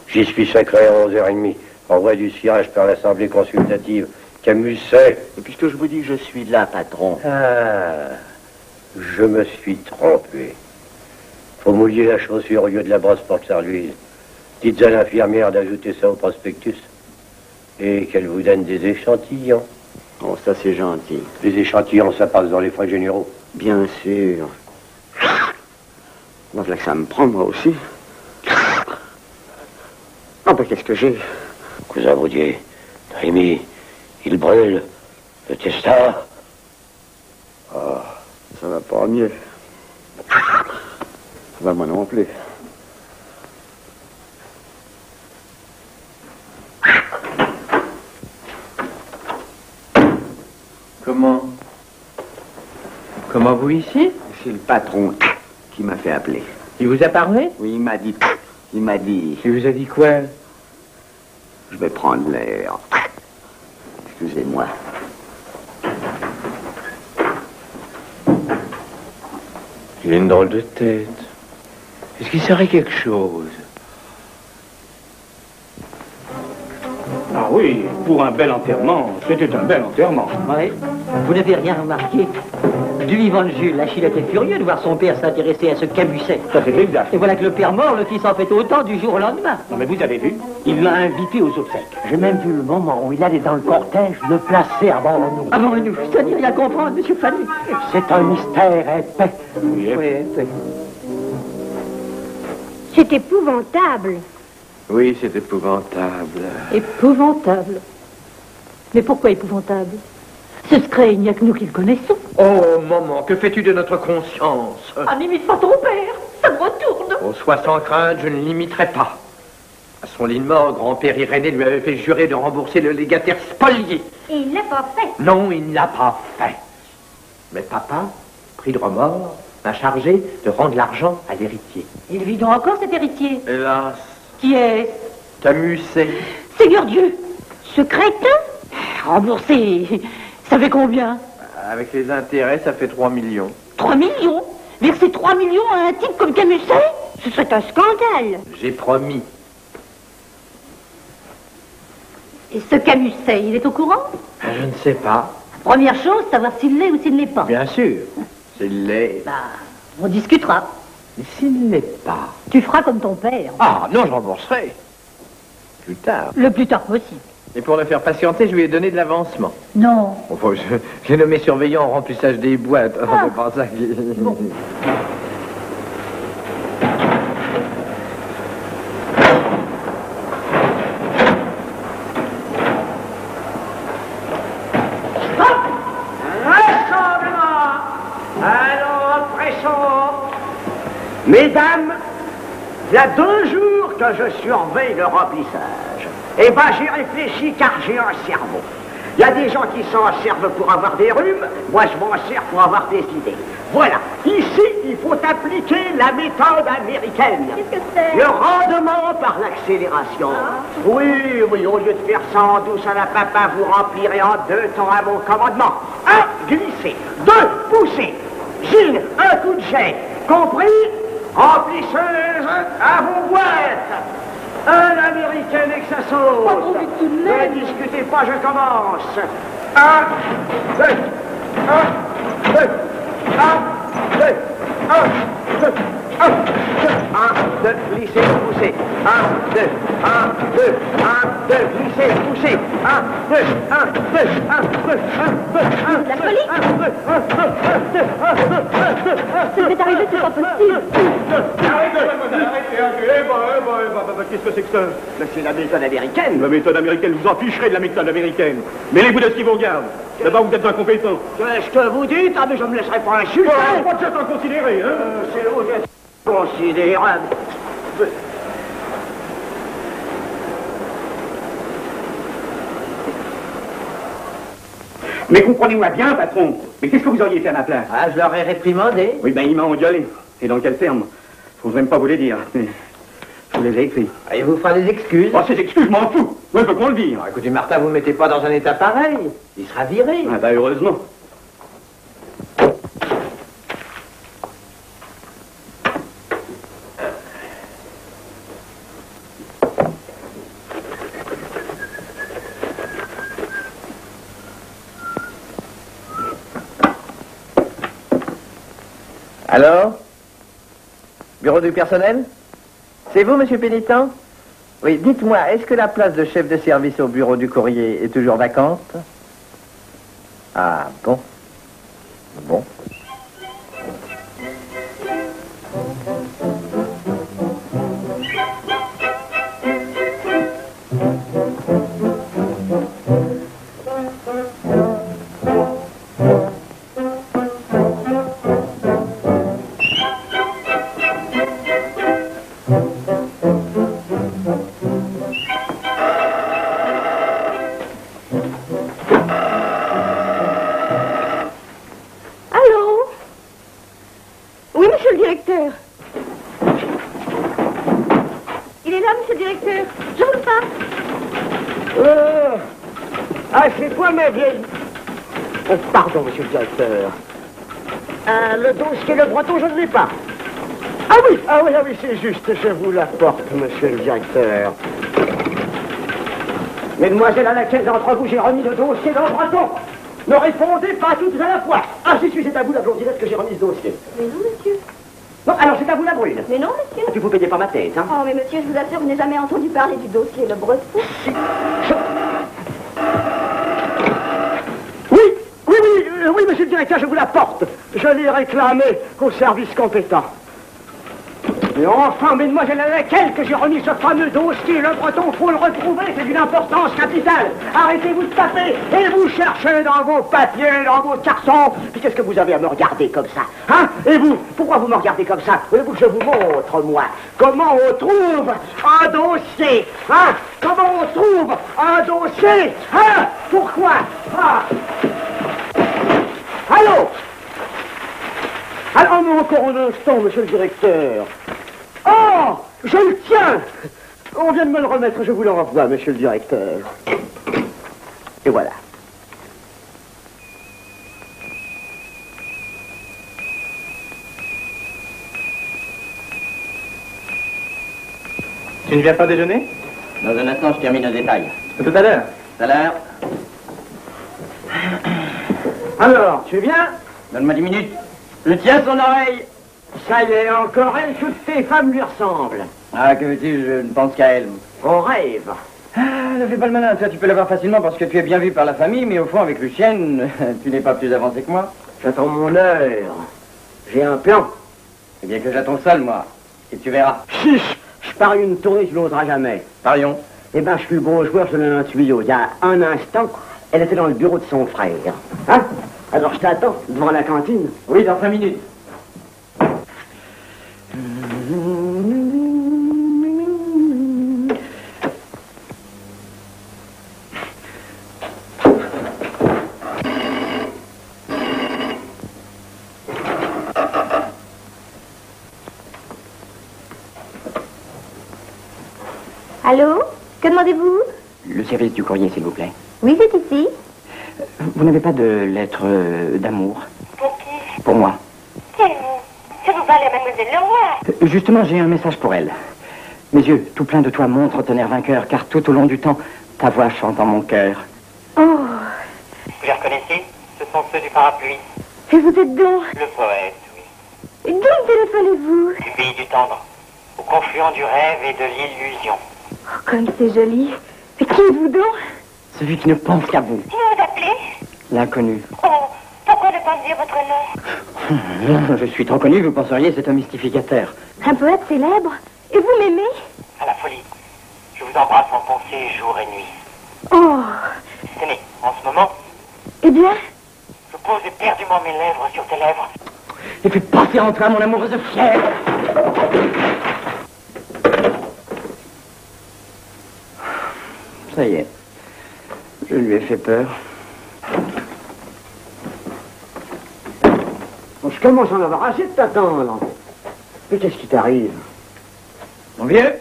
J'y suis sacré à 11h30. Envoi du cirage par l'Assemblée consultative. Camusset. Et puisque je vous dis que je suis là, patron. Ah, je me suis trompé. Faut mouiller la chaussure au lieu de la brosse pour que ça reluise. Dites à l'infirmière d'ajouter ça au prospectus. Et qu'elle vous donne des échantillons. Oh, ça c'est gentil. Les échantillons, ça passe dans les frais généraux. Bien sûr. Bon, voilà que ça me prend, moi aussi. Ah, ben qu'est-ce que j'ai? Cousin Vautier, Rémi, il brûle. C'était ça. Oh, ça va pas mieux. Ça va moi non plus. Comment vous ici? C'est le patron qui m'a fait appeler. Il vous a parlé? Oui, il m'a dit. Il m'a dit. Il vous a dit quoi? Je vais prendre l'air. Excusez-moi. Il a une drôle de tête. Est-ce qu'il serait quelque chose? Ah oui, pour un bel enterrement, c'était un bel enterrement. Oui. Vous n'avez rien remarqué? Du vivant de Jules, Achille était furieux de voir son père s'intéresser à ce Camusset. Ça, c'est exact. Et voilà que le père mort, le fils en fait autant du jour au lendemain. Non, mais vous avez vu, il l'a invité aux obsèques. J'ai même vu le moment où il allait dans le cortège le placer avant nous. Avant nous, ça n'y rien comprendre, monsieur Fanny. C'est un mystère épais. Oui, Oui. C'est épouvantable. Oui, c'est épouvantable. Épouvantable. Mais pourquoi épouvantable? Ce secret, il n'y a que nous qui le connaissons. Oh, maman, que fais-tu de notre conscience? Ah, n'imite pas ton père, ça me retourne. Oh, sois sans crainte, je ne l'imiterai pas. À son lit de mort, grand-père Irénée lui avait fait jurer de rembourser le légataire spolié. Et il l'a pas fait. Non, il ne l'a pas fait. Mais papa, pris de remords, m'a chargé de rendre l'argent à l'héritier. Il vit donc encore cet héritier. Hélas, Qui est? Camusset. Seigneur Dieu, ce crétin? Remboursé. Ça fait combien? Avec les intérêts, ça fait 3 millions. 3 millions? Verser 3 millions à un type comme Camusset? Ce serait un scandale. J'ai promis. Et ce Camusset, il est au courant? Je ne sais pas. Première chose, savoir s'il l'est ou s'il ne l'est pas. Bien sûr. S'il l'est. Bah, on discutera. Et s'il ne l'est pas? Tu feras comme ton père. Ah, non, je rembourserai. Plus tard. Le plus tard possible. Et pour le faire patienter, je lui ai donné de l'avancement. Non. Enfin, j'ai nommé surveillant en remplissage des boîtes. Ah. C'est pas ça qui... Bon. Rassemblement. Allons, pressons. Mesdames, il y a 2 jours que je surveille le remplissage. Eh ben, j'ai réfléchi car j'ai un cerveau. Il y a des gens qui s'en servent pour avoir des rhumes, moi je m'en sers pour avoir des idées. Voilà, ici, il faut appliquer la méthode américaine. Qu'est-ce que c'est? Le rendement par l'accélération. Oui, oui, au lieu de faire ça en douce à la papa, vous remplirez en 2 temps à mon commandement. 1, glisser. 2, pousser. Gilles, un coup de jet. Compris? Remplisseuse à vos boîtes. Un américain et que ça saute. Ne discutez pas, je commence. 1, 2, 1, 2, 1, 2, 1, 2, 1, 2, glisser, pousser. 1, 2, 1, 2, 1, 2, glisser, pousser. 1, 2, 1, 2, 1, 2, 1, 2, 1, 2, La folie? 1, 2, 1, 2, 1, 2, 1, 2, 1, 2, 1, 2, 1, 2, 1, 2, Ce qui m'est arrivé, c'est pas possible. Qu'est-ce que c'est que ça? c'est la méthode américaine. La méthode américaine, vous en ficherez de la méthode américaine. Mêlez-vous de ce qui vous regarde. D'abord, vous êtes incompétent. Qu'est-ce que vous dites? Ah, mais je ne me laisserai pas insulter. Pas de en considérer, hein? C'est le geste considérable. Mais comprenez-moi bien, patron. Mais qu'est-ce que vous auriez fait à ma place? Ah, je leur ai réprimandé. Oui, ben il m'a engueulé. Et dans quel terme? Je n'oserais même pas vous les dire. Mais je vous les ai écrits. Ah, il vous fera des excuses. Oh, ces excuses, je m'en fous. Moi, je veux qu'on le dise. Ah, écoutez, Martin, vous ne mettez pas dans un état pareil. Il sera viré. Ah, bah, heureusement. Alors? Bureau du personnel? C'est vous, monsieur Pénitent? Oui, dites-moi, est-ce que la place de chef de service au bureau du courrier est toujours vacante? Ah, bon. Bon. directeur. Il est là, monsieur le directeur. J'ouvre pas. Ah, c'est toi, ma vieille. Pardon, monsieur le directeur. Le dossier Le Breton, je ne l'ai pas. Ah oui, c'est juste. Je vous l'apporte, monsieur le directeur. Mesdemoiselles, à laquelle d'entre vous j'ai remis le dossier Le Breton? Ne répondez pas toutes à la fois. Ah, si, c'est à vous, la blondinette, que j'ai remis ce dossier. Mais non, monsieur. Non, alors c'est à vous, la brune. Mais non, monsieur. Et puis vous payez pas ma tête, hein. Oh, mais monsieur, je vous assure, je n'ai jamais entendu parler du dossier Le Breton. Oui, monsieur le directeur, je vous l'apporte. Je l'ai réclamé au service compétent. Et enfin, mesdemoiselles, à laquelle que j'ai remis ce fameux dossier, Le Breton, faut le retrouver, c'est d'une importance capitale. Arrêtez-vous de taper et vous cherchez dans vos papiers, dans vos cartons. Puis qu'est-ce que vous avez à me regarder comme ça, hein? Et vous, pourquoi vous me regardez comme ça? Voulez-vous que je vous montre, moi, comment on trouve un dossier, hein? Comment on trouve un dossier, hein? Pourquoi? Ah. Allô? Alors, mais encore un instant, monsieur le directeur. Oh, je le tiens. On vient de me le remettre, je vous le renvoie, monsieur le directeur. Et voilà. Tu ne viens pas déjeuner? Dans un instant, je termine un détail. Tout à l'heure. Tout à l'heure. Alors, tu viens? Donne-moi 10 minutes. Je tiens son oreille. Ça y est, encore elle, toutes ces femmes lui ressemblent. Ah, que veux-tu, je ne pense qu'à elle. On rêve. Ah, ne fais pas le malin, toi tu peux l'avoir facilement parce que tu es bien vu par la famille, mais au fond, avec Lucienne, tu n'es pas plus avancé que moi. J'attends mon heure. J'ai un plan. Eh bien que j'attends seul, moi. Et tu verras. Chiche, je parie une tournée, tu n'oseras jamais. Parions. Eh ben, je suis le bon joueur, je te donne un tuyau. Il y a un instant, elle était dans le bureau de son frère. Hein? Alors je t'attends, devant la cantine. Oui, dans 5 minutes. Allô? Que demandez-vous? Le service du courrier, s'il vous plaît. Oui, c'est ici. Vous n'avez pas de lettre d'amour? Pour qui? Pour moi. Qui êtes-vous? Je vous parle à mademoiselle Leroy. Justement, j'ai un message pour elle. Mes yeux, tout pleins de toi, montrent ton air vainqueur, car tout au long du temps, ta voix chante dans mon cœur. Oh. Vous les reconnaissez? Ce sont ceux du parapluie. Et vous êtes donc? Le poète, oui. Et d'où me téléphonez-vous? Du pays du tendre, au confluent du rêve et de l'illusion. Oh, comme c'est joli. Mais qui êtes-vous donc? Celui qui ne pense qu'à vous. Comment vous appelez? L'inconnu. Oh, pourquoi ne pas dire votre nom? Non, je suis trop connu, vous penseriez, c'est un mystificateur. Un poète célèbre? Et vous m'aimez? À la folie. Je vous embrasse en pensée jour et nuit. Oh. Tenez, en ce moment, Eh bien? je pose éperdument mes lèvres sur tes lèvres. Et fais passer en toi mon amoureuse fière. Ça y est. Je lui ai fait peur. Bon, je commence à en avoir assez de t'attendre. Mais qu'est-ce qui t'arrive? Mon vieux,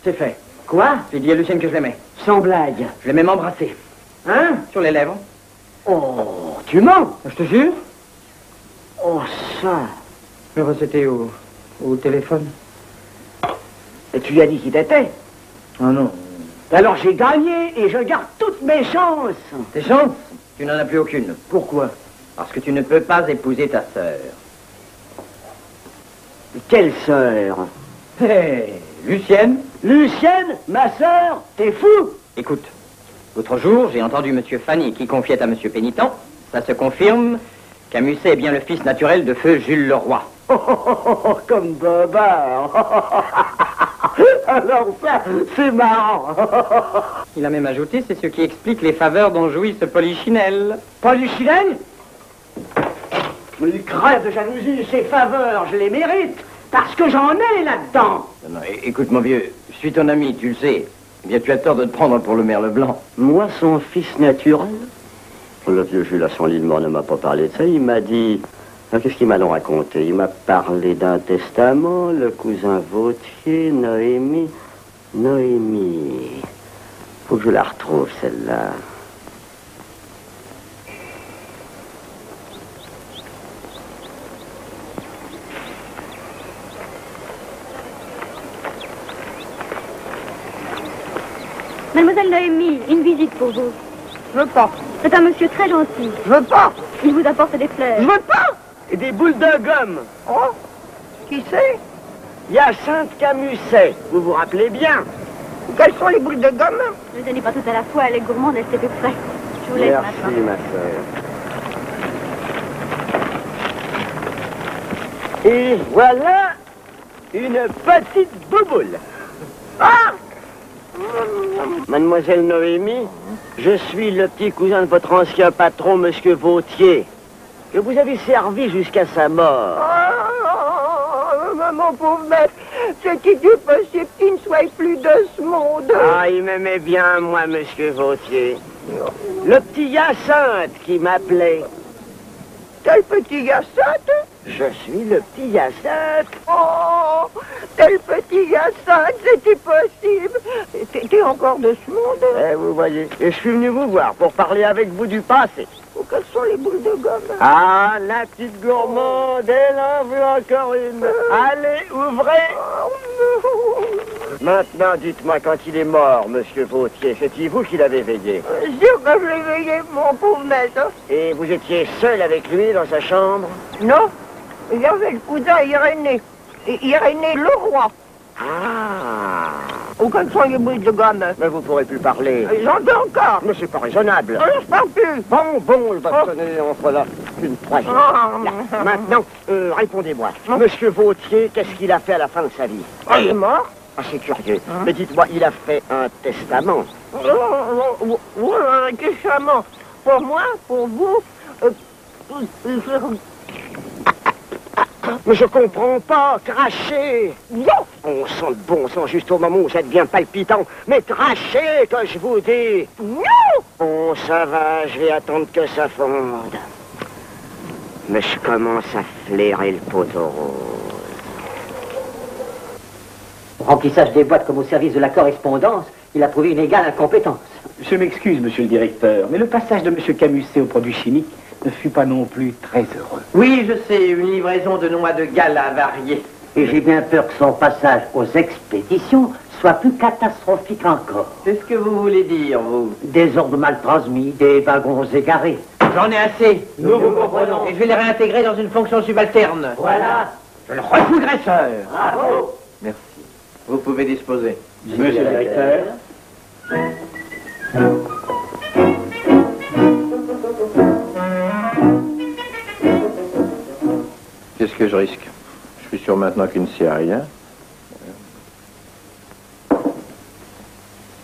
c'est fait. Quoi? J'ai dit à Lucienne que je l'aimais. Sans blague. Je l'aimais m'embrasser. Hein? Sur les lèvres. Oh, tu mens? Je te jure. Oh, ça. Mais c'était au téléphone. Et tu lui as dit qui t'étais? Oh non. Alors j'ai gagné et je garde toutes mes chances. Tes chances? Tu n'en as plus aucune. Pourquoi? Parce que tu ne peux pas épouser ta sœur. Quelle sœur? Hé, Lucienne? Lucienne? Ma sœur? T'es fou? Écoute, l'autre jour, j'ai entendu Monsieur Fanny qui confiait à Monsieur Pénitent, ça se confirme, qu'un Musset est bien le fils naturel de feu Jules Leroy. Oh, comme bobard. Alors ça, c'est marrant. Il a même ajouté, c'est ce qui explique les faveurs dont jouit ce Polichinelle. Polichinelle? Il crève de jalousie, ces faveurs, je les mérite, parce que j'en ai là-dedans. Non, écoute, mon vieux, je suis ton ami, tu le sais. Eh bien, tu as tort de te prendre pour le merle blanc. Moi, son fils naturel? Le vieux Jules à son lit de mort ne m'a pas parlé de ça. Il m'a dit, Alors, qu'est-ce qu'il m'a donc raconté? Il m'a parlé d'un testament, le cousin Vautier, Noémie. Noémie. Faut que je la retrouve, celle-là. Mademoiselle Noémie, une visite pour vous. Je veux pas. C'est un monsieur très gentil. Je veux pas. Il vous apporte des fleurs. Je veux pas. Et des boules de gomme. Oh, qui c'est? Hyacinthe Camusset, vous vous rappelez bien? Quelles sont les boules de gomme? Ne donnez pas tout à la fois, elle est gourmande, elle sait peu près. Je vous laisse Merci, ma sœur. Et voilà une petite bouboule. Ah! Mademoiselle Noémie, je suis le petit cousin de votre ancien patron, Monsieur Vautier, que vous avez servi jusqu'à sa mort. Mon pauvre maître, c'est-il possible qu'il ne soit plus de ce monde? Ah, il m'aimait bien, moi, Monsieur Vautier. Le petit Hyacinthe qui m'appelait. Quel petit Hyacinthe? Je suis le petit Hyacinthe. Oh, tel petit Hyacinthe, c'était possible. T'es encore de ce monde? Eh, vous voyez. Et je suis venu vous voir pour parler avec vous du passé. Oh, quelles sont les boules de gomme? Ah, la petite gourmande, elle en veut encore une. Allez, ouvrez. Maintenant, dites-moi, quand il est mort, Monsieur Vautier, c'est-il vous qui l'avez veillé? Sûr que je l'ai veillé, mon pauvre maître. Et vous étiez seul avec lui dans sa chambre? Non, il y avait le cousin Irénée. Irénée le roi. Ah. Ou quelles sont les boules de gomme? Mais vous pourrez plus parler. J'entends encore. Mais c'est pas raisonnable. Non, je parle plus. Bon, il va sonner entre là une troisième. Là. Maintenant, répondez-moi. Monsieur Vautier, qu'est-ce qu'il a fait à la fin de sa vie? Il est mort. Ah, c'est curieux. Mais dites-moi, il a fait un testament. Un testament. Pour moi, pour vous. Mais je comprends pas. Crachez. Non. On sent le bon sang juste au moment où ça devient palpitant. Mais crachez, que je vous dis. Non. Bon, ça va, je vais attendre que ça fonde. Mais je commence à flairer le poteau rose. Remplissage des boîtes comme au service de la correspondance, il a prouvé une égale incompétence. Je m'excuse, monsieur le directeur, mais le passage de monsieur Camusset aux produits chimiques ne fut pas non plus très heureux. Oui, je sais, une livraison de noix de gala variée. Et j'ai bien peur que son passage aux expéditions soit plus catastrophique encore. Qu'est-ce que vous voulez dire, vous? Des ordres mal transmis, des wagons égarés. J'en ai assez. Nous vous comprenons. Et je vais les réintégrer dans une fonction subalterne. Voilà. Je le refous graisseur. Bravo. Merci. Vous pouvez disposer. Monsieur le directeur. Qu'est-ce que je risque? Je suis sûr maintenant qu'il ne sait rien.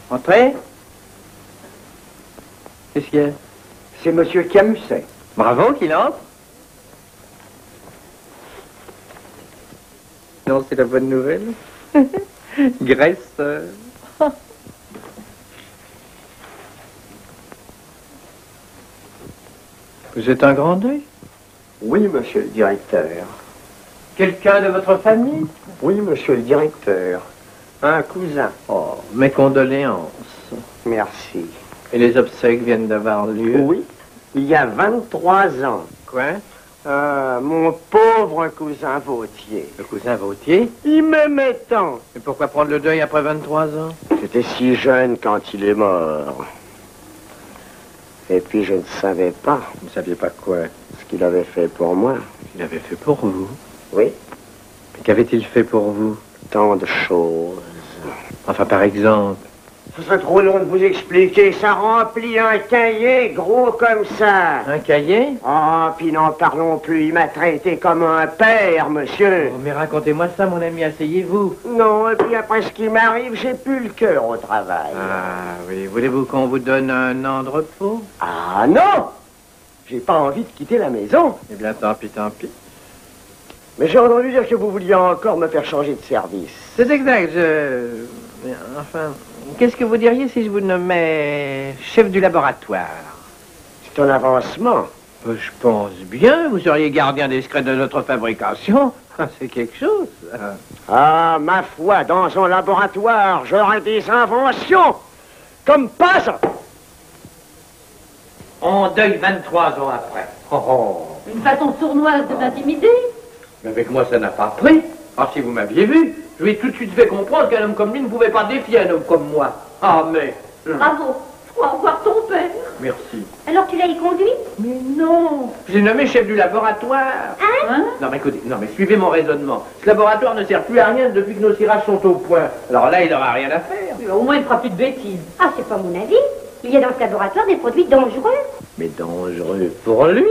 Entrez. Qu'est-ce qu'il y a? C'est monsieur Camusset. Bravo qu'il entre. Non, c'est la bonne nouvelle. Graisseur. Vous êtes un grand deuil? Oui, monsieur le directeur. Quelqu'un de votre famille? Oui, monsieur le directeur. Un cousin. Oh, mes condoléances. Merci. Et les obsèques viennent d'avoir lieu? Oui, il y a 23 ans. Quoi? Mon pauvre cousin Vautier. Le cousin Vautier? Il m'aimait tant. Et pourquoi prendre le deuil après 23 ans? J'étais si jeune quand il est mort. Et puis je ne savais pas. Vous ne saviez pas quoi? Ce qu'il avait fait pour moi. Il avait fait pour vous? Oui. Qu'avait-il fait pour vous? Tant de choses. Enfin, par exemple. Ce serait trop long de vous expliquer. Ça remplit un cahier gros comme ça. Un cahier? Ah, puis n'en parlons plus. Il m'a traité comme un père, monsieur. Oh, mais racontez-moi ça, mon ami, asseyez-vous. Non, et puis après ce qui m'arrive, j'ai plus le cœur au travail. Ah, oui. Voulez-vous qu'on vous donne un an de repos? Ah, non! J'ai pas envie de quitter la maison. Eh bien, tant pis, tant pis. Mais j'ai entendu dire que vous vouliez encore me faire changer de service. C'est exact, Enfin, qu'est-ce que vous diriez si je vous nommais chef du laboratoire? C'est un avancement. Je pense bien, vous seriez gardien discret de notre fabrication. C'est quelque chose. Ah, ma foi, dans un laboratoire, j'aurais des inventions comme pas ça. On deuil 23 ans après. Une façon sournoise de m'intimider? Mais avec moi, ça n'a pas pris. Ah, si vous m'aviez vu, je lui ai tout de suite fait comprendre qu'un homme comme lui ne pouvait pas défier un homme comme moi. Ah, mais... Bravo, je crois voir ton père. Merci. Alors tu l'as y conduit? Mais non. J'ai nommé chef du laboratoire. Hein? Non, mais écoutez, non, mais suivez mon raisonnement. Ce laboratoire ne sert plus à rien depuis que nos tirages sont au point. Alors là, il n'aura rien à faire. Au moins, il ne fera plus de bêtises. Ah, c'est pas mon avis. Il y a dans ce laboratoire des produits dangereux. Mais dangereux pour lui.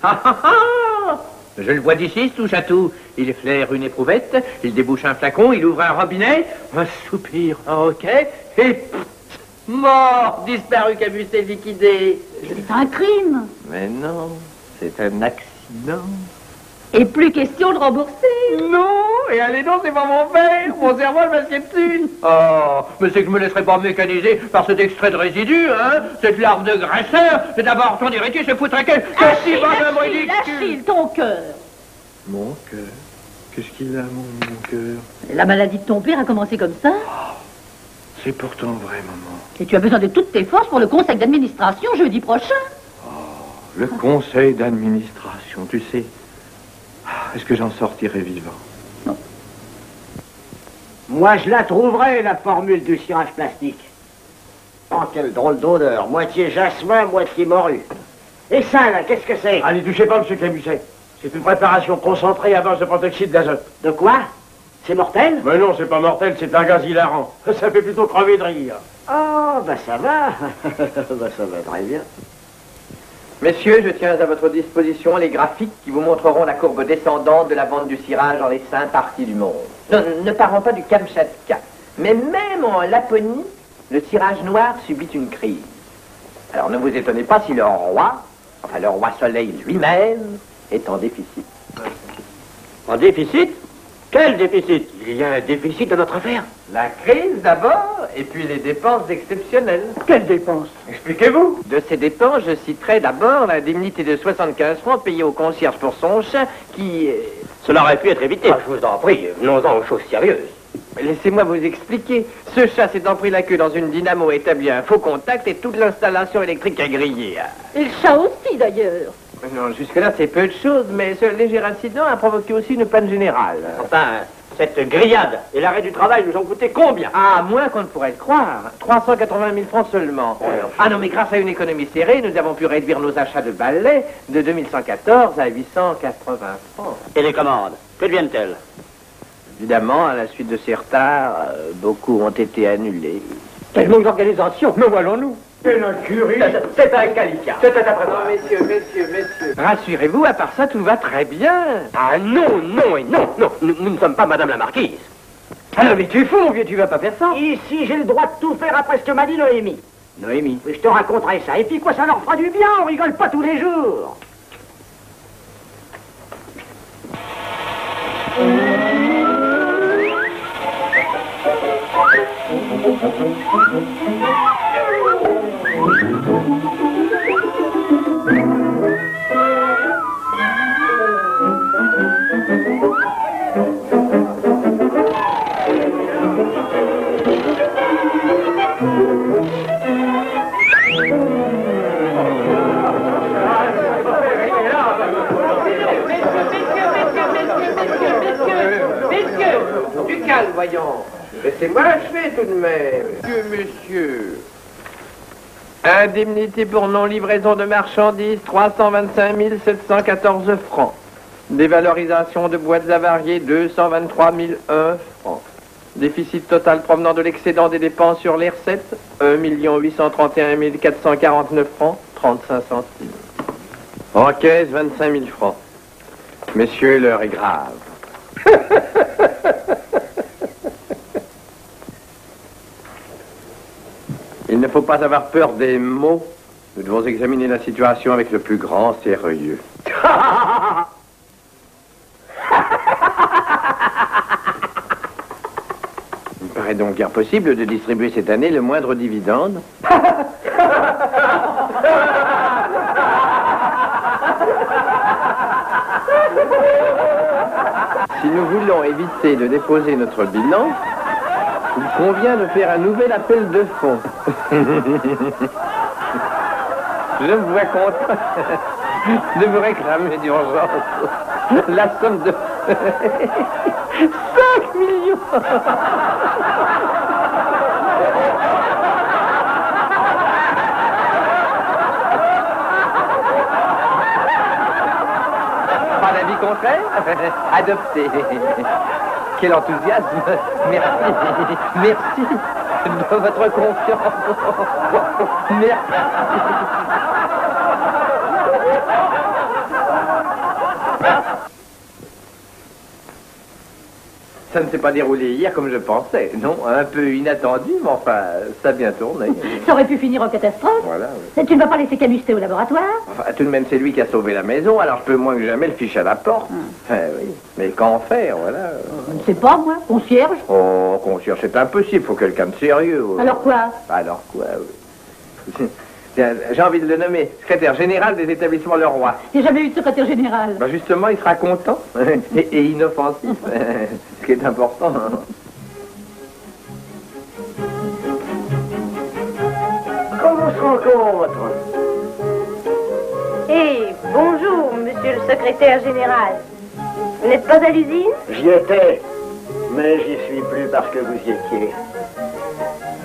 Ah, ah, ah. Je le vois d'ici, ce touche à tout. Il flaire une éprouvette, il débouche un flacon, il ouvre un robinet, un soupir, un hoquet, et pff, mort, disparu, Camusset, liquidé. C'est un crime. Mais non, c'est un accident. Et plus question de rembourser. Non, et allez donc, c'est pas mon père. Mon cerveau va se dessus. Oh, mais c'est que je me laisserai pas mécaniser par cet extrait de résidu, hein. Cette larve de graisseur. C'est d'abord ton héritier se foutrait que si bonhomme ridicule. Achille, ton cœur. Mon cœur? Qu'est-ce qu'il a, mon cœur? La maladie de ton père a commencé comme ça. C'est pourtant vrai, maman. Et tu as besoin de toutes tes forces pour le conseil d'administration jeudi prochain. Le conseil d'administration, tu sais. Est-ce que j'en sortirai vivant? Moi, je la trouverai, la formule du cirage plastique. Oh, quelle drôle d'odeur. Moitié jasmin, moitié morue. Et ça, là, qu'est-ce que c'est? Allez, touchez pas, monsieur Camusset. C'est une préparation concentrée à base de protoxyde d'azote. De quoi? C'est mortel? Mais non, c'est pas mortel, c'est un gaz hilarant. Ça fait plutôt crever de rire. Oh, bah ça va. Bah ça va très bien. Messieurs, je tiens à votre disposition les graphiques qui vous montreront la courbe descendante de la vente du cirage dans les 5 parties du monde. Non, ne parlons pas du Kamchatka, mais même en Laponie, le cirage noir subit une crise. Alors ne vous étonnez pas si le roi Soleil lui-même, est en déficit. En déficit? Quel déficit? Il y a un déficit dans notre affaire. La crise d'abord, et puis les dépenses exceptionnelles. Quelles dépenses? Expliquez-vous. De ces dépenses, je citerai d'abord l'indemnité de 75 francs payée au concierge pour son chat qui... Cela aurait pu être évité. Ah, je vous en prie, venons-en aux choses sérieuses. Laissez-moi vous expliquer. Ce chat s'étant pris la queue dans une dynamo, établi un faux contact et toute l'installation électrique a grillé. Et le chat aussi, d'ailleurs. Non, jusque-là, c'est peu de choses, mais ce léger incident a provoqué aussi une panne générale. Enfin, cette grillade et l'arrêt du travail nous ont coûté combien? Ah, moins qu'on ne pourrait le croire. 380 000 francs seulement. Ah non, mais grâce à une économie serrée, nous avons pu réduire nos achats de balais de 2114 à 880 francs. Et les commandes, que deviennent-elles? Évidemment, à la suite de ces retards, beaucoup ont été annulés. Quel manque d'organisation, me voyons-nous? C'est un curie. C'est un calicard. C'est à présent. Messieurs. Rassurez-vous, à part ça, tout va très bien. Ah non, non et non, non. Nous ne sommes pas madame la marquise. Alors, mais tu es fou, mon vieux, tu vas pas faire ça. Ici, j'ai le droit de tout faire après ce que m'a dit Noémie. Noémie? Oui, je te raconterai ça. Et puis quoi, ça leur fera du bien, on rigole pas tous les jours. Du calme, voyons. Laissez-moi achever tout de même. Monsieur. Indemnité pour non-livraison de marchandises, 325 714 francs. Dévalorisation de boîtes avariées, 223 001 francs. Déficit total provenant de l'excédent des dépenses sur les recettes, 1 831 449 francs, 35 centimes. En caisse, 25 000 francs. Messieurs, l'heure est grave. Il ne faut pas avoir peur des mots. Nous devons examiner la situation avec le plus grand sérieux. Il me paraît donc bien possible de distribuer cette année le moindre dividende. Si nous voulons éviter de déposer notre bilan, il convient de faire un nouvel appel de fonds. Je me vois content de vous réclamer d'urgence la somme de 5 millions. Pas d'avis contraire? Adopté. Quel enthousiasme. Merci. Merci de votre confiance. Merci. Ça ne s'est pas déroulé hier comme je pensais. Non, un peu inattendu, mais enfin, ça a bien tourné. Ça aurait pu finir en catastrophe. Voilà, oui. Tu ne vas pas laisser Camusset au laboratoire? Enfin, tout de même, c'est lui qui a sauvé la maison, alors je peux moins que jamais le ficher à la porte. Oui. Mais qu'en faire, voilà. Je ne sais pas, moi. Concierge? Oh, concierge, c'est impossible, faut quelqu'un de sérieux. Ouais. Alors quoi? Alors quoi, oui. J'ai envie de le nommer secrétaire général des établissements Leroy. Il n'y a jamais eu de secrétaire général. Ben justement, il sera content et inoffensif, ce qui est important. Comment se rencontre? Eh, bonjour, monsieur le secrétaire général. Vous n'êtes pas à l'usine? J'y étais, mais j'y suis plus parce que vous y étiez.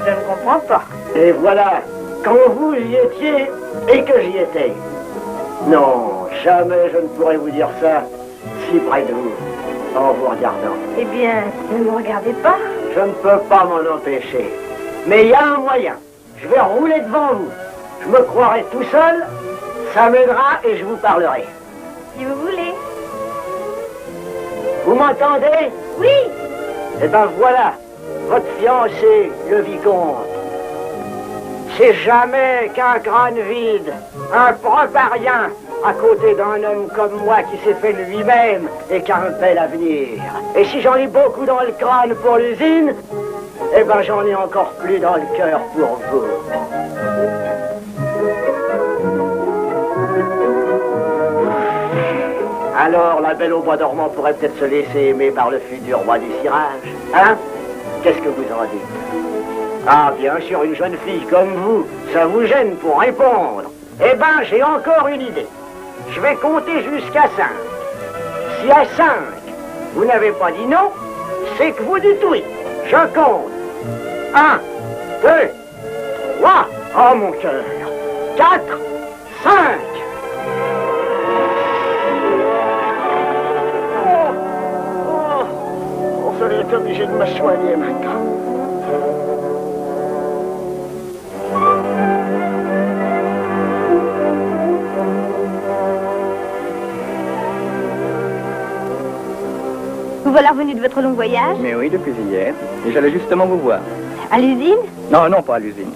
Je ne comprends pas. Et voilà, quand vous y étiez et que j'y étais. Non, jamais je ne pourrais vous dire ça si près de vous, en vous regardant. Eh bien, ne me regardez pas. Je ne peux pas m'en empêcher. Mais il y a un moyen. Je vais rouler devant vous. Je me croirai tout seul, ça m'aidera et je vous parlerai. Si vous voulez. Vous m'entendez? Oui. Eh ben voilà, votre fiancé, le vicomte. C'est jamais qu'un crâne vide, un propre à rien, à côté d'un homme comme moi qui s'est fait lui-même et qui a un bel avenir. Et si j'en ai beaucoup dans le crâne pour l'usine, eh ben j'en ai encore plus dans le cœur pour vous. Alors la belle au bois dormant pourrait peut-être se laisser aimer par le futur roi du cirage, hein? Qu'est-ce que vous en dites? Ah, bien sûr, une jeune fille comme vous, ça vous gêne pour répondre. Eh ben, j'ai encore une idée. Je vais compter jusqu'à 5. Si à 5, vous n'avez pas dit non, c'est que vous dites oui. Je compte. 1, 2, 3, oh mon cœur. 4, 5. On serait obligé de me soigner maintenant. Vous voilà revenu de votre long voyage? Mais oui, depuis hier. Et j'allais justement vous voir. À l'usine? Non, non, pas à l'usine.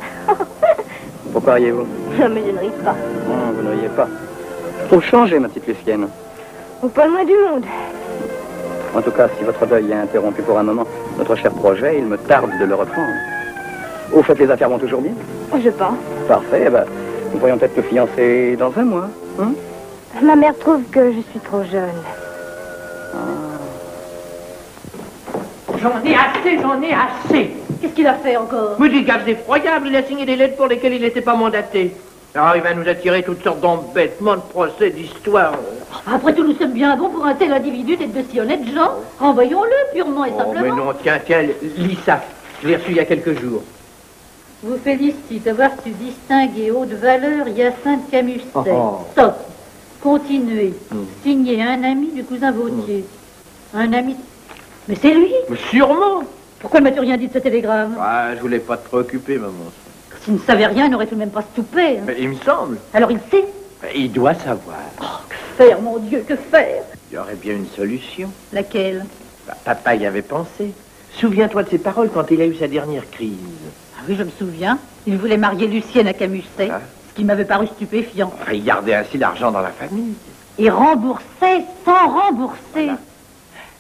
Pourquoi riez-vous? Non, mais je ne ris pas. Non, vous ne riez pas. Je trouve changer, ma petite Lucienne. Ou pas loin du monde. En tout cas, si votre deuil est interrompu pour un moment, notre cher projet, il me tarde de le reprendre. Au fait, les affaires vont toujours bien? Je pense. Parfait, eh ben, nous pourrions peut-être nous fiancer dans un mois. Hein? Ma mère trouve que je suis trop jeune. J'en ai assez, j'en ai assez. Qu'est-ce qu'il a fait encore? Mais des gaffes effroyables, il a signé des lettres pour lesquelles il n'était pas mandaté. Alors il va nous attirer toutes sortes d'embêtements, de procès, d'histoires. Après tout, nous sommes bien bons pour un tel individu d'être de si honnêtes gens. Renvoyons-le purement et simplement. Mais non, tiens, lis ça. Je l'ai reçu il y a quelques jours. Vous félicite d'avoir su distinguer haute valeur Hyacinthe Camusset. Stop. Continuez. Signé un ami du cousin Vautier. Un ami... Mais c'est lui? Mais sûrement. Pourquoi ne m'as-tu rien dit de ce télégramme? Je voulais pas te préoccuper, maman. S'il ne savait rien, il n'aurait tout de même pas stoupé. Hein. Mais il me semble. Alors il sait? Il doit savoir. Oh, que faire, mon Dieu, que faire? Il y aurait bien une solution. Laquelle? Papa y avait pensé. Souviens-toi de ses paroles quand il a eu sa dernière crise. Ah oui, je me souviens. Il voulait marier Lucienne à Camusset, ce qui m'avait paru stupéfiant. Il gardait ainsi l'argent dans la famille. Et remboursait sans rembourser. Voilà.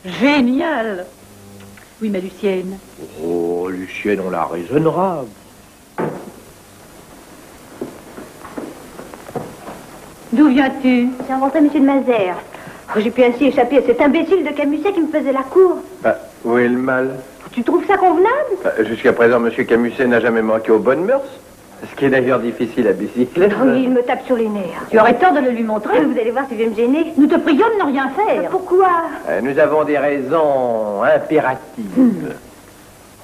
Génial! Oui, mais Lucienne. Oh, Lucienne, on la raisonnera. D'où viens-tu? J'ai rencontré M. de Mazères. Oh, j'ai pu ainsi échapper à cet imbécile de Camusset qui me faisait la cour. Bah, où est le mal? Tu trouves ça convenable? Bah, jusqu'à présent, M. Camusset n'a jamais manqué aux bonnes mœurs. Ce qui est d'ailleurs difficile à bicyclette. Oui, il me tape sur les nerfs. Tu aurais tort de le lui montrer. Vous allez voir si je vais me gêner. Nous te prions de ne rien faire. Pourquoi? Nous avons des raisons impératives.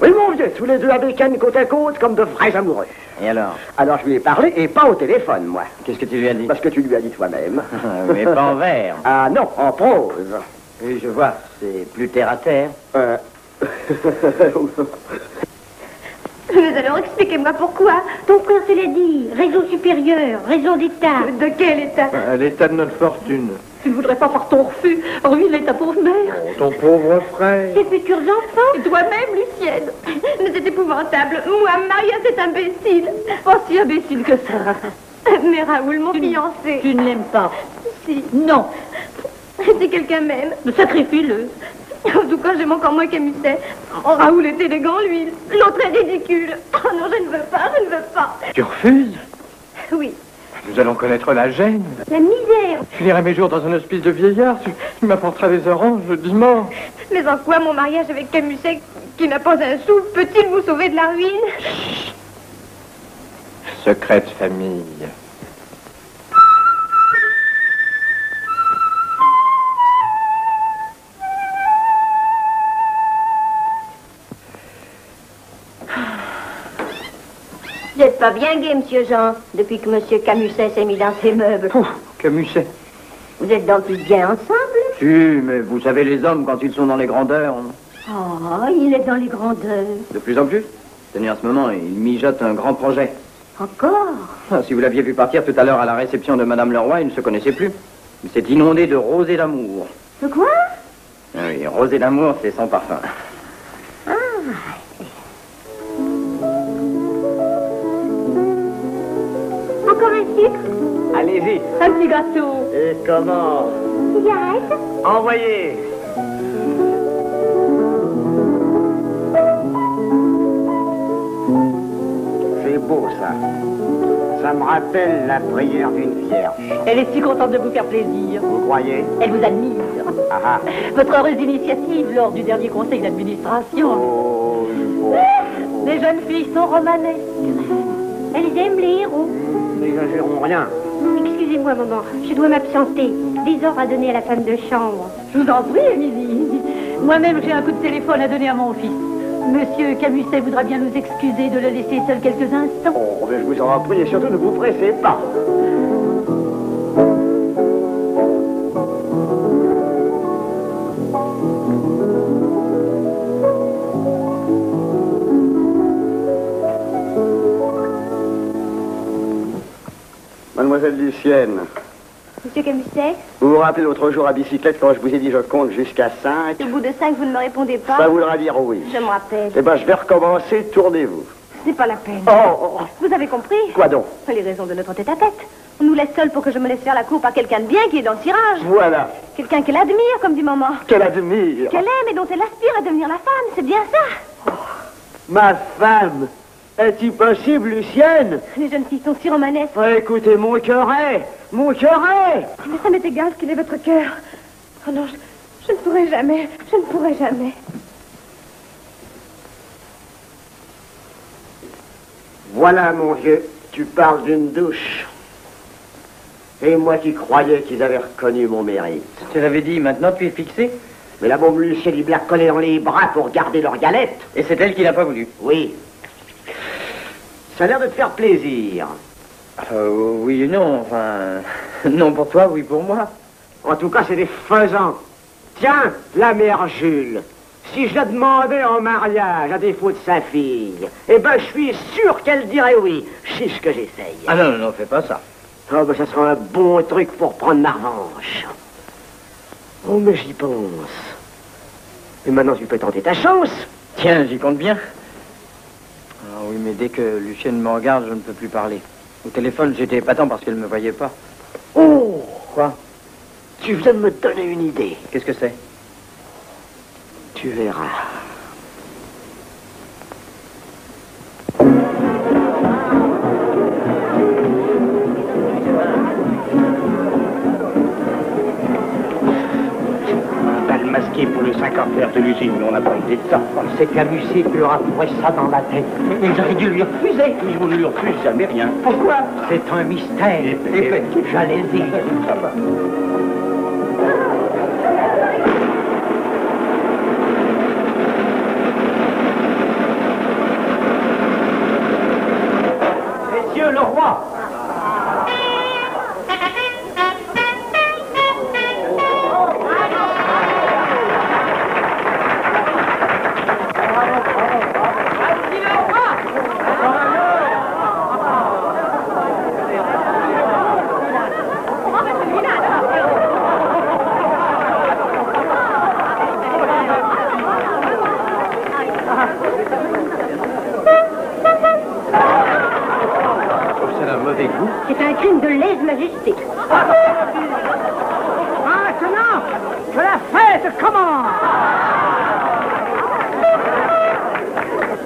Oui, mon vieux, tous les deux à bécane côte à côte comme de vrais amoureux. Et alors? Alors je lui ai parlé et pas au téléphone, moi. Qu'est-ce que tu lui as dit? Parce que tu lui as dit toi-même. Mais pas en vers. Ah non, en prose. Oui, je vois. C'est plus terre à terre. Mais alors, expliquez-moi pourquoi. Ton frère se l'a dit. Raison supérieure, raison d'État. De quel État? L'état de notre fortune. Tu ne voudrais pas faire ton refus, ruiner ta pauvre mère. Oh, ton pauvre frère. Tes futurs enfants. Et toi-même, Lucienne. Mais c'est épouvantable. Moi, mariée à cet imbécile. Pas si imbécile que ça. Mais Raoul, mon fiancé. Tu ne l'aimes pas. Si. Non. Si quelqu'un m'aime. Sacrifie-le. En tout cas, j'aime encore moins Camusset. Oh, Raoul est élégant, lui. L'autre est ridicule. Oh non, je ne veux pas, je ne veux pas. Tu refuses? Oui. Nous allons connaître la gêne. La misère. Je finirai mes jours dans un hospice de vieillards. Tu m'apporteras des oranges le dimanche. Mais en quoi mon mariage avec Camusset, qui n'a pas un sou, peut-il vous sauver de la ruine? Secrète famille. Vous n'êtes pas bien gai, monsieur Jean, depuis que monsieur Camusset s'est mis dans ses meubles. Camusset. Vous êtes donc plus bien ensemble? Si, mais vous savez, les hommes, quand ils sont dans les grandeurs... Oh, il est dans les grandeurs. De plus en plus. Tenez, en ce moment, il mijote un grand projet. Encore? Ah, si vous l'aviez vu partir tout à l'heure à la réception de Madame Leroy, il ne se connaissait plus. Il s'est inondé de rosée d'amour. De quoi? Ah oui, rosée d'amour, c'est sans parfum. Ah. Encore un sucre? Allez-y. Un petit gâteau. Et comment? Cigarette? Envoyez. C'est beau, ça. Ça me rappelle la prière d'une vierge. Elle est si contente de vous faire plaisir. Vous croyez? Elle vous admire. Ah ah. Votre heureuse initiative lors du dernier conseil d'administration. Oh, Les jeunes filles sont romanesques. Elles aiment les héros. n'exagérons rien. Excusez-moi, maman, je dois m'absenter. Des ordres à donner à la femme de chambre. Je vous en prie, Émilie. Moi-même, j'ai un coup de téléphone à donner à mon fils. Monsieur Camusset voudra bien nous excuser de le laisser seul quelques instants. Oh, mais je vous en prie, et surtout ne vous pressez pas. Mademoiselle Lucienne, Monsieur Camusset, vous vous rappelez l'autre jour à bicyclette quand je vous ai dit je compte jusqu'à 5? au bout de 5, vous ne me répondez pas. Ça voudra dire oui. Je me rappelle. Eh ben, je vais recommencer, tournez-vous. Ce n'est pas la peine. Oh. Vous avez compris? Quoi donc? Les raisons de notre tête-à-tête. On nous laisse seuls pour que je me laisse faire la cour par quelqu'un de bien qui est dans le tirage. Voilà. Quelqu'un qu'elle admire, comme du moment. Qu'elle admire. Qu'elle aime et dont elle aspire à devenir la femme. C'est bien ça. Ma femme. Est-il possible, Lucienne? Les jeunes filles sont si romanesques. Oh, écoutez, mon cœur est. Mon cœur est. Mais ça m'est égal qu'il est votre cœur. Oh non, je ne pourrai jamais. Je ne pourrai jamais. Voilà, mon vieux, tu parles d'une douche. Et moi qui croyais qu'ils avaient reconnu mon mérite. Je te l'avais dit, maintenant tu es fixé. Mais la bombe Lucienne, ils me l'a collée dans les bras pour garder leur galette. Et c'est elle qui n'a pas voulu. Oui. Ça a l'air de te faire plaisir. Oui et non, enfin... Non pour toi, oui pour moi. En tout cas, c'est des faisans. Tiens, la mère Jules. Si je la demandais en mariage à défaut de sa fille, eh ben, je suis sûr qu'elle dirait oui. Chiche que j'essaye. Ah non, non, non, fais pas ça. Oh, ben, ça sera un bon truc pour prendre ma revanche. Oh, mais j'y pense. Et maintenant, tu peux tenter ta chance. Tiens, j'y compte bien. Ah oui, mais dès que Lucienne me regarde, je ne peux plus parler. Au téléphone, j'étais épatant parce qu'elle ne me voyait pas. Oh! Quoi? Tu viens de me donner une idée. Qu'est-ce que c'est? Tu verras. papiers pour le 50 de l'usine, mais on n'a pas eu le temps. C'est Camusset qui leur a fourré ça dans la tête. Mais j'aurais dû lui refuser. Mais on ne lui refuse jamais rien. Pourquoi? C'est un mystère. J'allais le dire. Ça va. Messieurs, le roi! C'est un crime de lèse-majesté. Maintenant, que la fête commence!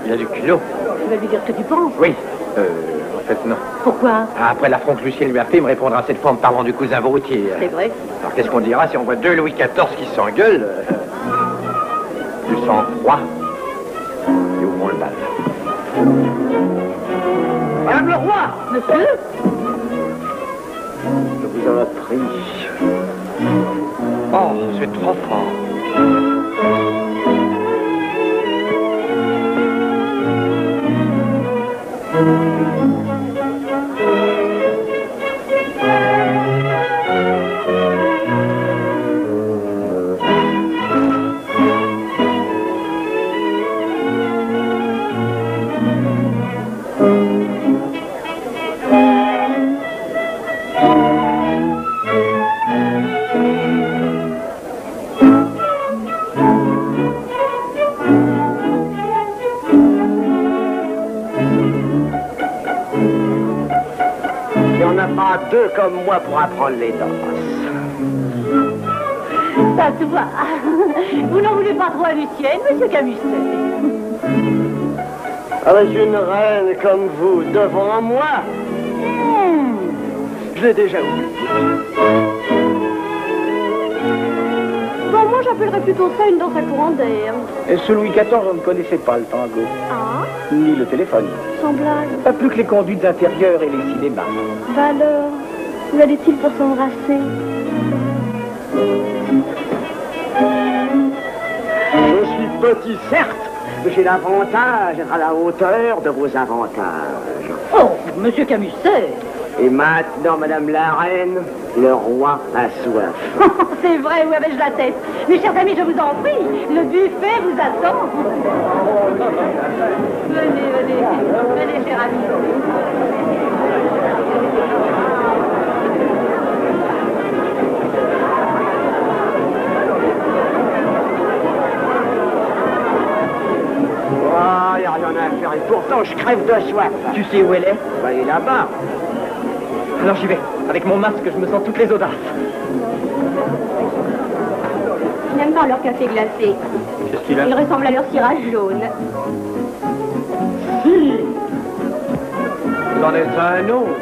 Il a du culot. Tu vas lui dire ce que tu penses. Oui. En fait, non. Pourquoi? Après l'affront que Lucien lui a fait, il me répondra cette fois en me parlant du cousin Vautier. C'est vrai. Alors qu'est-ce qu'on dira si on voit deux Louis XIV qui s'engueulent? Du sang-froid. Et ouvrons le bal. Madame le roi! Monsieur? Je vous en prie. Oh, c'est trop fort. Deux comme moi pour apprendre les danses. Ça se voit. Vous n'en voulez pas trop à Lucienne, monsieur Camusset. Avec une reine comme vous devant moi, je l'ai déjà oublié. Bon, moi j'appellerais plutôt ça une danse à courant d'air. Et ce Louis XIV, on ne connaissait pas le tango. Ah? Ni le téléphone. Sans blague. Pas plus que les conduites intérieures et les cinémas. Bah alors, où allait-il pour s'embrasser? Je suis petit, certes, mais j'ai l'avantage d'être à la hauteur de vos avantages. Oh, monsieur Camusset. Et maintenant, madame la reine, le roi a soif. C'est vrai, où avais-je la tête? Mes chers amis, je vous en prie, le buffet vous attend. Venez, venez, venez, cher ami. Oh, y a rien à faire, et pourtant je crève de soif. Tu sais où elle est? Bah, elle est là-bas. Alors j'y vais. Avec mon masque, je me sens toutes les audaces. Je n'aime pas leur café glacé. Qu'est-ce qu'il a? Il ressemble à leur cirage jaune. Si! Vous en êtes un autre.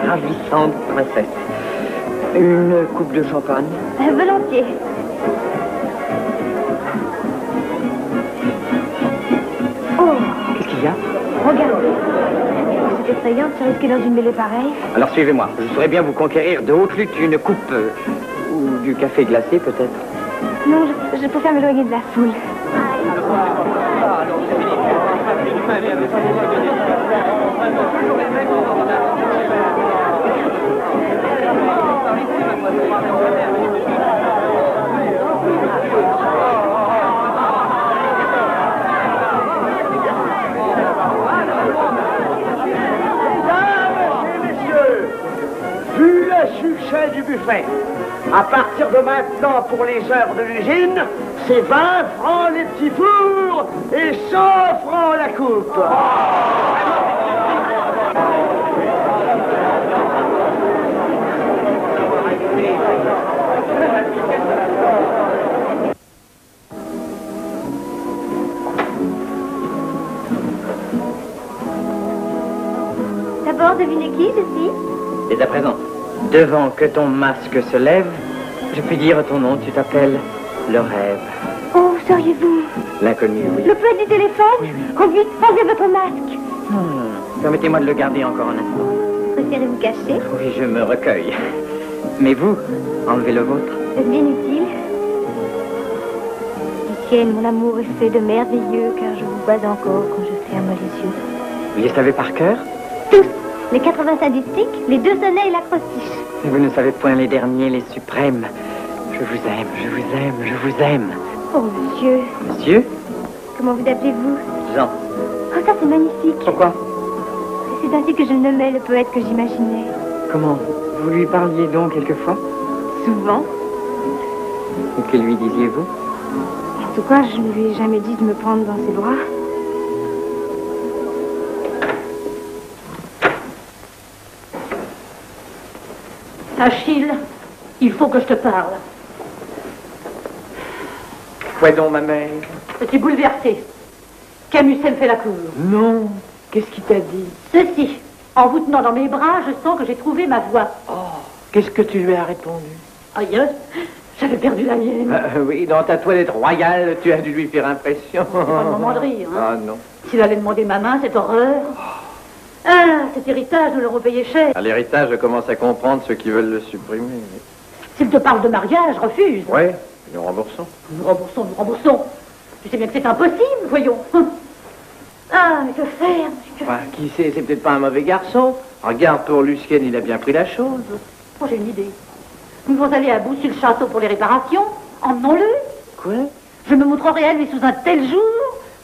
Ravissante princesse. Une coupe de champagne? Volontiers. Oh! Qu'est-ce qu'il y a? Regardez. C'est effrayant de se risquer dans une mêlée pareille. Alors suivez-moi. Je saurais bien vous conquérir de haute lutte une coupe ou du café glacé peut-être. Non, je préfère m'éloigner de la foule. Vu le succès du buffet, à partir de maintenant, pour les heures de l'usine, c'est 20 francs les petits fours et 100 francs la coupe. devinez qui je suis? Dès à présent, devant que ton masque se lève, je puis dire ton nom, tu t'appelles le rêve. Oh, seriez-vous? L'inconnu, oui. Le poète du téléphone? Oh, vite, enlevez votre masque. Permettez-moi de le garder encore un instant. Préférez vous cacher? Oui, je me recueille. Mais vous, enlevez le vôtre. C'est bien utile. Etienne, mon amour est fait de merveilleux, car je vous vois encore quand je ferme les yeux. Vous les savez par cœur? Tous. Les 85 distincts, les 2 sonnets et l'acrostiche. Mais vous ne savez point les derniers, les suprêmes. Je vous aime, je vous aime, je vous aime. Oh, monsieur. Monsieur? Comment vous appelez-vous? Jean. Oh, ça c'est magnifique. Pourquoi? C'est ainsi que je nommais le poète que j'imaginais. Comment? Vous lui parliez donc quelquefois? Souvent. Et que lui disiez-vous? En tout cas, je ne lui ai jamais dit de me prendre dans ses bras. Achille, il faut que je te parle. Quoi donc, ma mère? Je suis bouleversée. Camusset me fait la cour. Non. Qu'est-ce qu'il t'a dit? Ceci. En vous tenant dans mes bras, je sens que j'ai trouvé ma voie. Oh, qu'est-ce que tu lui as répondu? Aïe, j'avais perdu la mienne. Oui, dans ta toilette royale, tu as dû lui faire impression. C'est pas le moment de rire, hein. Ah non. S'il allait demander ma main, cette horreur. Ah, cet héritage, nous l'aurons payé cher. À l'héritage, je commence à comprendre ceux qui veulent le supprimer. S'il te parle de mariage, refuse. Oui, nous remboursons. Nous remboursons. Tu sais bien que c'est impossible, voyons. Ah, mais que faire? Qui sait, c'est peut-être pas un mauvais garçon. Regarde, pour Lucien, il a bien pris la chose. Oh, j'ai une idée. Nous devons aller à Boussy-le-Château pour les réparations. Emmenons-le. Quoi? Je me montrerai à lui sous un tel jour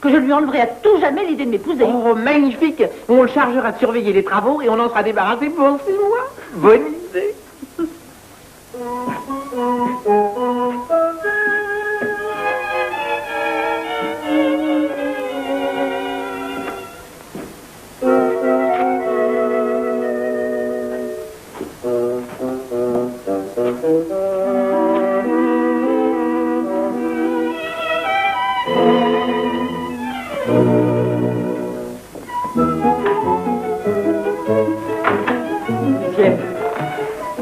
que je lui enlèverai à tout jamais l'idée de m'épouser. Oh, magnifique! On le chargera de surveiller les travaux et on en sera débarrassé pour 6 mois. Bonne idée.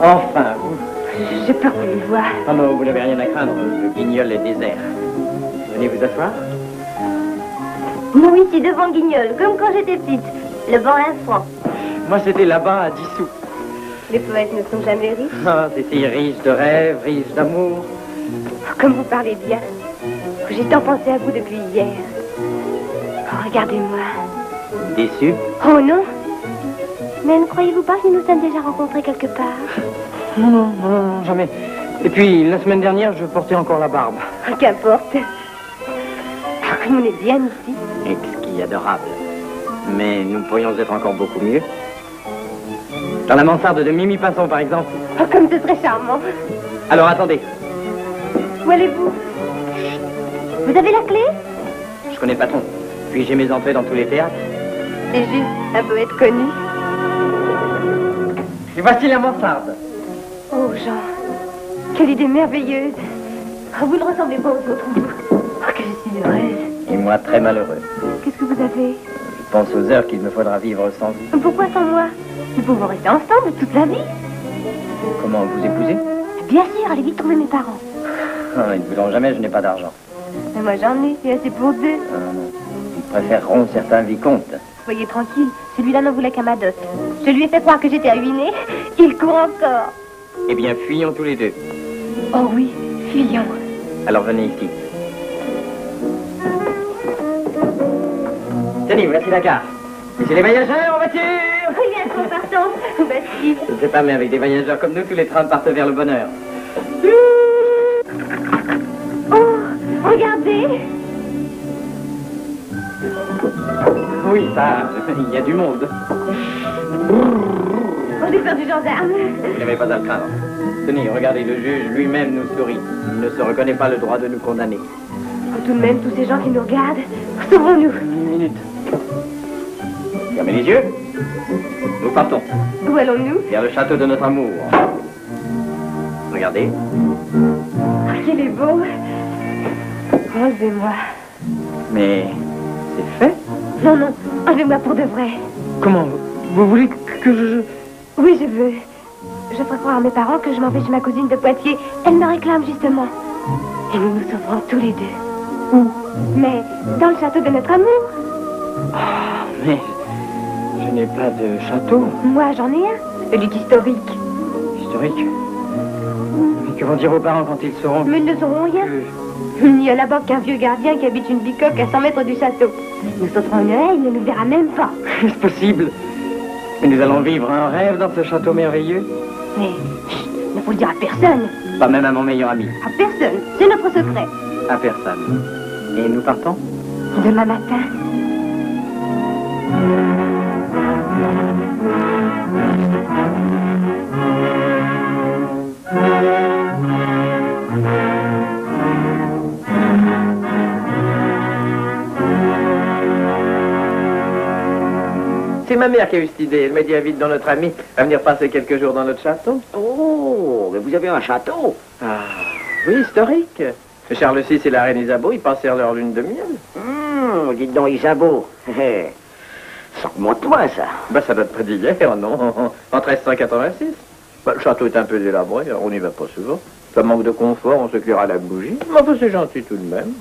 Enfin, vous. J'ai peur qu'on les voie. Oh non, vous n'avez rien à craindre. Le Guignol est désert. Venez vous asseoir. Nous ici devant Guignol, comme quand j'étais petite. Le banc à 1 franc. Moi, c'était là-bas à 10 sous. Les poètes ne sont jamais riches. Ah, c'était riche de rêves, riche d'amour. Comme vous parlez bien. J'ai tant pensé à vous depuis hier. Oh, regardez-moi. Déçu? Oh non. Mais ne croyez-vous pas que nous nous sommes déjà rencontrés quelque part? Non, jamais. Et puis, la semaine dernière, je portais encore la barbe. Qu'importe. On est bien ici. Exquis, adorable. Mais nous pourrions être encore beaucoup mieux. Dans la mansarde de Mimi Pinson, par exemple. Oh, comme ce serait charmant. Alors, attendez. Où allez-vous? Vous avez la clé? Je connais le patron. Puis j'ai mes entrées dans tous les théâtres. C'est juste un poète connu. Et voici la mansarde. Oh, Jean, quelle idée merveilleuse. Oh, vous ne ressemblez pas aux autres, vous. Oh, que je suis heureuse. Et moi, très malheureux. Qu'est-ce que vous avez? Je pense aux heures qu'il me faudra vivre sans vous. Pourquoi sans moi? Nous pouvons rester ensemble toute la vie. Comment vous épouser? Bien sûr, allez vite trouver mes parents. Ah, ils ne voudront jamais, je n'ai pas d'argent. Mais moi, j'en ai, c'est assez pour 2. Non. Ils préféreront certains vicomtes. Soyez tranquille, celui-là n'en voulait qu'à ma dot. Je lui ai fait croire que j'étais ruinée. Il court encore. Eh bien, fuyons tous les deux. Oh oui, fuyons. Alors venez ici. Tenez, voici la gare. Monsieur les voyageurs, en voiture! Rien qu'on partons. Bastille. Je ne sais pas, mais avec des voyageurs comme nous, tous les trains partent vers le bonheur. Oh, regardez. Oui, ça, il y a du monde. On est peur du gendarme. Vous n'avez pas à le craindre. Tenez, regardez, le juge lui-même nous sourit. Il ne se reconnaît pas le droit de nous condamner. Oh, tout de même, tous ces gens qui nous regardent. Sauvons-nous. Une minute. Fermez les yeux. Nous partons. Où allons-nous? Vers le château de notre amour. Regardez. Oh, qu'il est beau. Enlevez-moi. Mais c'est fait. Non, enlevez-moi pour de vrai. Comment? Vous voulez que Que je... Oui, je veux. Je ferai croire à mes parents que je m'en vais chez ma cousine de Poitiers. Elle me réclame justement. Et nous nous sauverons tous les deux. Où? Mais dans le château de notre amour. Ah, mais je n'ai pas de château. Moi, j'en ai un. Celui d'historique. Historique? Mais que vont dire aux parents quand ils sauront? Mais ils ne sauront rien. Il y a là-bas qu'un vieux gardien qui habite une bicoque à 100 mètres du château. Nous sauterons une haie, il ne nous verra même pas. Est-ce possible? Mais nous allons vivre un rêve dans ce château merveilleux. Mais, chut, ne faut le dire à personne. Pas même à mon meilleur ami. À personne. C'est notre secret. À personne. Et nous partons? Demain matin. C'est ma mère qui a eu cette idée. Elle m'a dit, invite dans notre ami à venir passer quelques jours dans notre château. Oh, mais vous avez un château? Ah, oui, historique. Charles VI et la reine Isabeau, ils passèrent leur lune de miel. Dites donc, Isabeau. Ça remonte loin, ça. Ben, ça date pas d'hier, non. En 1386. Ben, le château est un peu délabré, on n'y va pas souvent. Ça manque de confort, on s'éclaire à la bougie. Mais enfin, c'est gentil tout de même.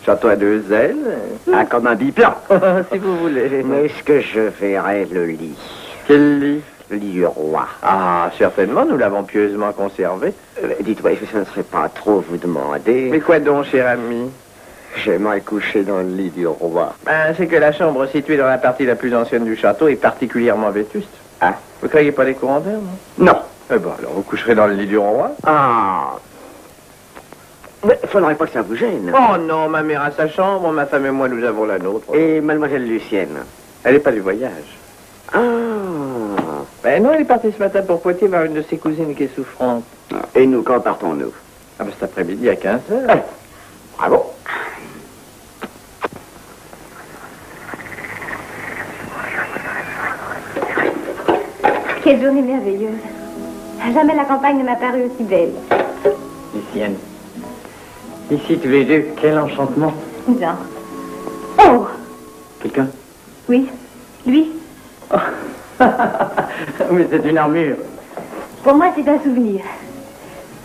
Château à 2 ailes. Ah, comme un biplan. Si vous voulez. Mais est-ce que je verrai le lit? Quel lit? Le lit du roi. Ah, certainement, nous l'avons pieusement conservé. Dites-moi, est-ce que ça ne serait pas trop vous demander? Mais quoi donc, cher ami? J'aimerais coucher dans le lit du roi. Ben, c'est que la chambre située dans la partie la plus ancienne du château est particulièrement vétuste. Ah? Vous croyez pas les courants d'air, non? Non. Eh ben, alors vous coucherez dans le lit du roi. Ah. Mais faudrait pas que ça vous gêne. Oh non, ma mère a sa chambre, ma femme et moi, nous avons la nôtre. Et mademoiselle Lucienne? Elle n'est pas du voyage. Ah. Ben non, elle est partie ce matin pour Poitiers voir une de ses cousines qui est souffrante. Et nous, quand partons-nous? Ah ben cet après-midi à 15h. Bravo. Quelle journée merveilleuse. Jamais la campagne ne m'a paru aussi belle. Lucienne. Ici, tous les deux, quel enchantement. Jean. Oh! Quelqu'un? Oui, lui. Oh. Mais c'est une armure. Pour moi, c'est un souvenir.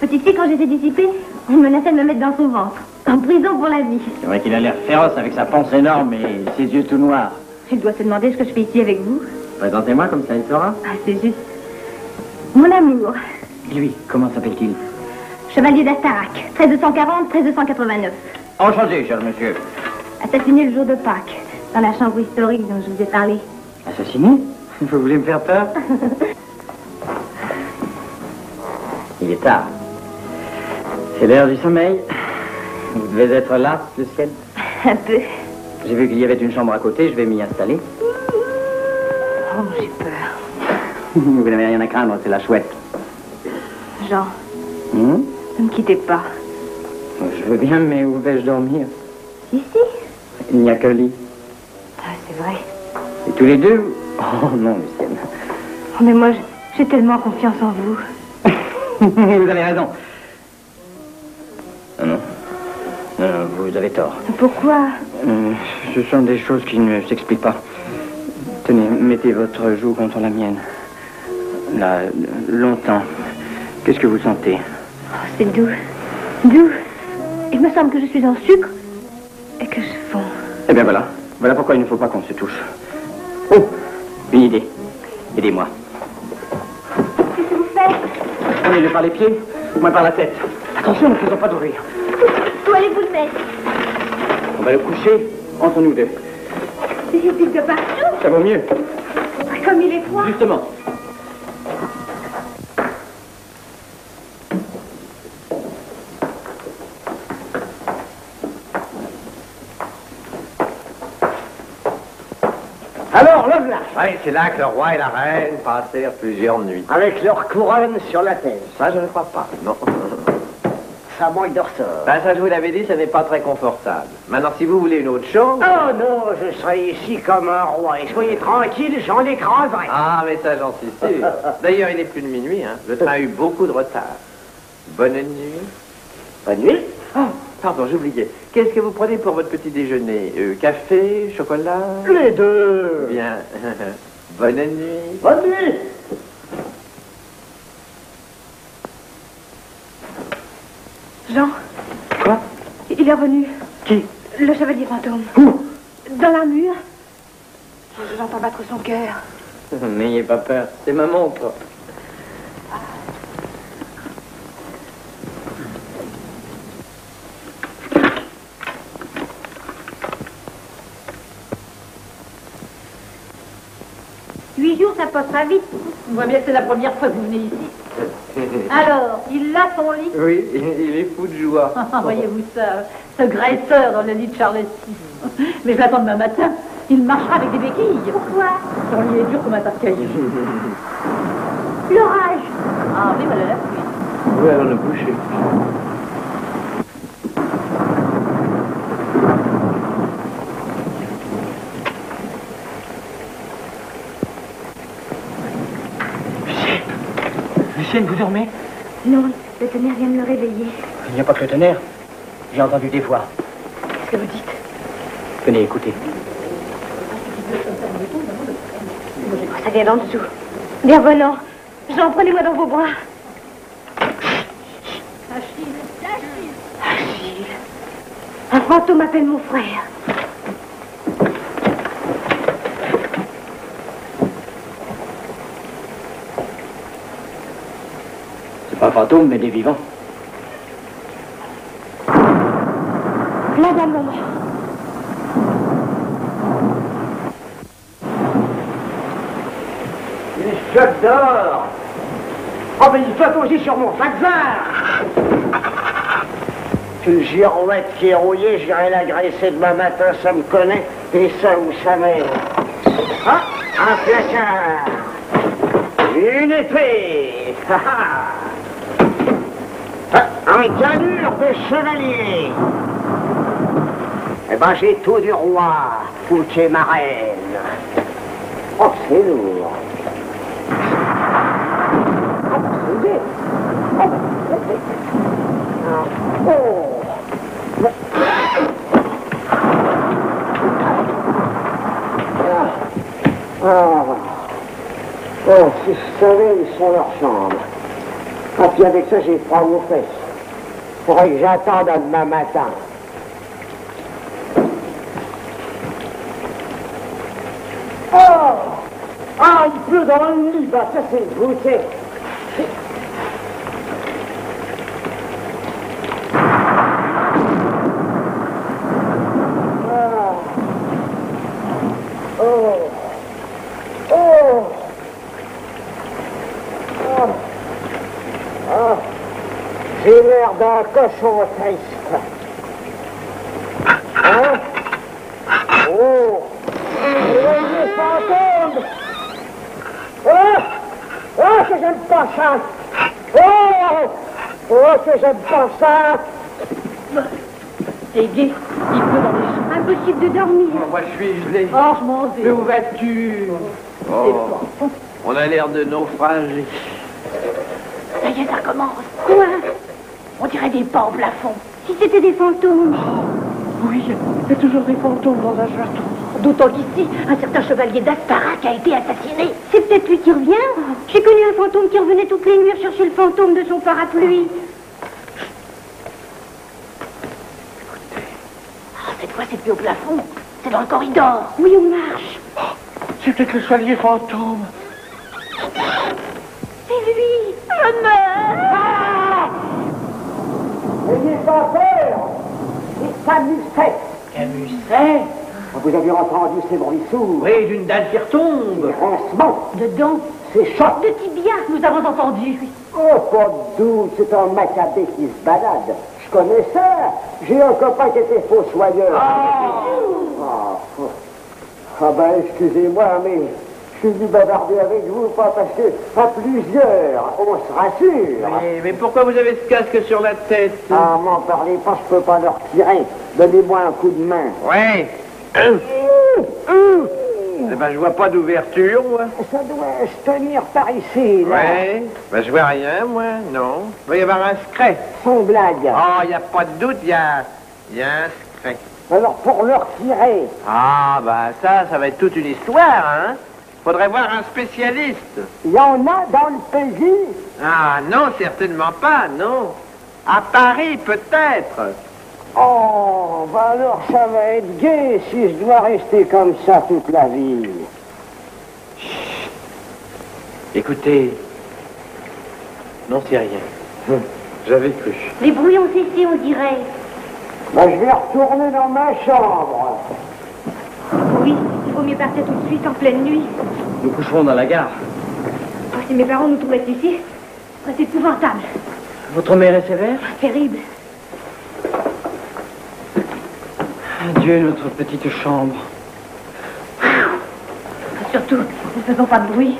Petite fille, quand j'étais dissipée, on menaçait de me mettre dans son ventre. En prison pour la vie. C'est vrai qu'il a l'air féroce avec sa panse énorme et ses yeux tout noirs. Il doit se demander ce que je fais ici avec vous. Présentez-moi comme ça, il saura. Ah, c'est juste. Mon amour. Et lui, comment s'appelle-t-il? Chevalier d'Astarac, 1340-1389. Enchanté, cher monsieur. Assassiné le jour de Pâques, dans la chambre historique dont je vous ai parlé. Assassiné? Vous voulez me faire peur? Il est tard. C'est l'heure du sommeil. Vous devez être là, Lucienne? Un peu. J'ai vu qu'il y avait une chambre à côté, je vais m'y installer. Oh, j'ai peur. Vous n'avez rien à craindre, c'est la chouette. Jean, ne me quittez pas. Je veux bien, mais où vais-je dormir? Ici? Il n'y a qu'un lit. Ah, c'est vrai. Et tous les deux? Oh non, Lucienne. Oh, mais moi, j'ai tellement confiance en vous. Vous avez raison. Non, non, vous avez tort. Pourquoi? Ce sont des choses qui ne s'expliquent pas. Tenez, mettez votre joue contre la mienne. Là, longtemps. Qu'est-ce que vous sentez? Oh, c'est doux. Doux. Il me semble que je suis en sucre et que je fonds. Eh bien voilà. Voilà pourquoi il ne faut pas qu'on se touche. Oh, une idée. Aidez-moi. Qu'est-ce que vous faites? Prenez-le par les pieds, moi par la tête. Attention, ne faisons pas de rire. Où allez-vous le mettre? On va le coucher entre nous deux. Il pique de partout. Ça vaut mieux. Comme il est froid. Justement. Alors, le voilà. Oui, c'est là que le roi et la reine passèrent plusieurs nuits. Avec leur couronne sur la tête. Ça, je ne crois pas, non. Ça manque de ressort. Ben, ça, je vous l'avais dit, ce n'est pas très confortable. Maintenant, si vous voulez une autre chose... Oh non, je serai ici comme un roi. Et soyez tranquille, j'en écraserai. Ah, mais ça, j'en suis sûr. D'ailleurs, il n'est plus de minuit, hein. Le train a eu beaucoup de retard. Bonne nuit. Bonne nuit. Oh, pardon, j'oubliais. Qu'est-ce que vous prenez pour votre petit déjeuner? Café, chocolat? Les deux. Bien. Bonne nuit. Bonne nuit. Jean. Quoi? Il est revenu. Qui? Le chevalier fantôme. Où? Dans l'armure. J'entends battre son cœur. N'ayez pas peur, c'est ma montre. Huit jours, ça passera vite. On voit bien que c'est la première fois que vous venez ici. Alors, il a son lit? Oui, il est fou de joie. Voyez-vous ça, ce graisseur dans le lit de Charles VI. Mais je l'attends demain matin. Il marchera avec des béquilles. Pourquoi? Son lit est dur comme un tas de cailloux. L'orage. Ah oui, voilà. Oui, alors le boucher. Lucienne, vous dormez? Non, le tonnerre vient de me réveiller. Il n'y a pas que le tonnerre. J'ai entendu des voix. Qu'est-ce que vous dites? Tenez, écoutez. Ça vient d'en dessous. Bien venant. Jean, prenez-moi dans vos bras. Achille. Un fantôme appelle mon frère. C'est pas un fantôme, mais des vivants. Madame, maman. Une choc d'or. Oh, mais il flotte aussi sur mon faxar. Une girouette qui est rouillée, j'irai l'agresser demain matin, ça me connaît. Et ça, vous savez. Ah, un placard. Une épée. Un canure de chevalier. Eh ben, j'ai tout du roi. Foutez ma reine. Oh, c'est lourd. Oh, si je savais où sont leurs chambres. Ah, puis avec ça, j'ai froid aux fesses. Faudrait que j'attende à demain matin. Oh! Ah, il pleut dans le lit, bah ça c'est le goûter. J'ai l'air d'un cochon triste. Hein? Oh! Les fantômes! Oh, que j'aime pas ça! Oh, que j'aime pas ça! C'est gai, il pleut dans les champs. Impossible de dormir. Oh, moi, je suis gelé. Oh, je m'en vais. Mais où vas-tu? Oh, on a l'air de naufragés. Ça y est, ça recommence. Quoi? On dirait des pas au plafond. Si c'était des fantômes. Oui, il y a toujours des fantômes dans un château. D'autant qu'ici, un certain chevalier d'Asparac a été assassiné. C'est peut-être lui qui revient. J'ai connu un fantôme qui revenait toutes les nuits chercher le fantôme de son parapluie. Cette fois, c'est plus au plafond. C'est dans le corridor. Oui, on marche. C'est peut-être le chevalier fantôme. C'est lui. Je meurs. N'ayez pas peur. C'est Camusset. Camusset? Vous avez entendu ces bruits sourds? Oui, d'une dalle qui retombe. Des rancements. Dedans, C'est choc. De tibia. nous avons entendu. Oh, pas de doute, c'est un macabé qui se balade. Je connais ça. J'ai un copain qui était fossoyeur. Ah ben, excusez-moi, mais je suis venu bavarder avec vous, pas parce que à plusieurs, on se rassure. Mais pourquoi vous avez ce casque sur la tête? Ah, m'en parlez pas, je peux pas leur tirer. Donnez-moi un coup de main. Ouais. Eh ben, je vois pas d'ouverture, moi. Ça doit se tenir par ici, là. Ouais. Ben, je vois rien, moi. Non. Il va y avoir un secret. Sans blague. Oh, il n'y a pas de doute, il y a un secret. Alors, pour leur tirer. Ah, bah, ça va être toute une histoire, hein. Faudrait voir un spécialiste. Il y en a dans le pays. Ah non, certainement pas, non. À Paris, peut-être. Oh, bah alors ça va être gai si je dois rester comme ça toute la vie. Écoutez, non, c'est rien. J'avais cru. Les bruits ont cessé, on dirait. Bah, je vais retourner dans ma chambre. Oui, il vaut mieux partir tout de suite en pleine nuit. Nous coucherons dans la gare. Oh, si mes parents nous trouvaient ici, c'est épouvantable. Votre mère est sévère? Terrible. Adieu, notre petite chambre. Surtout, ne faisons pas de bruit.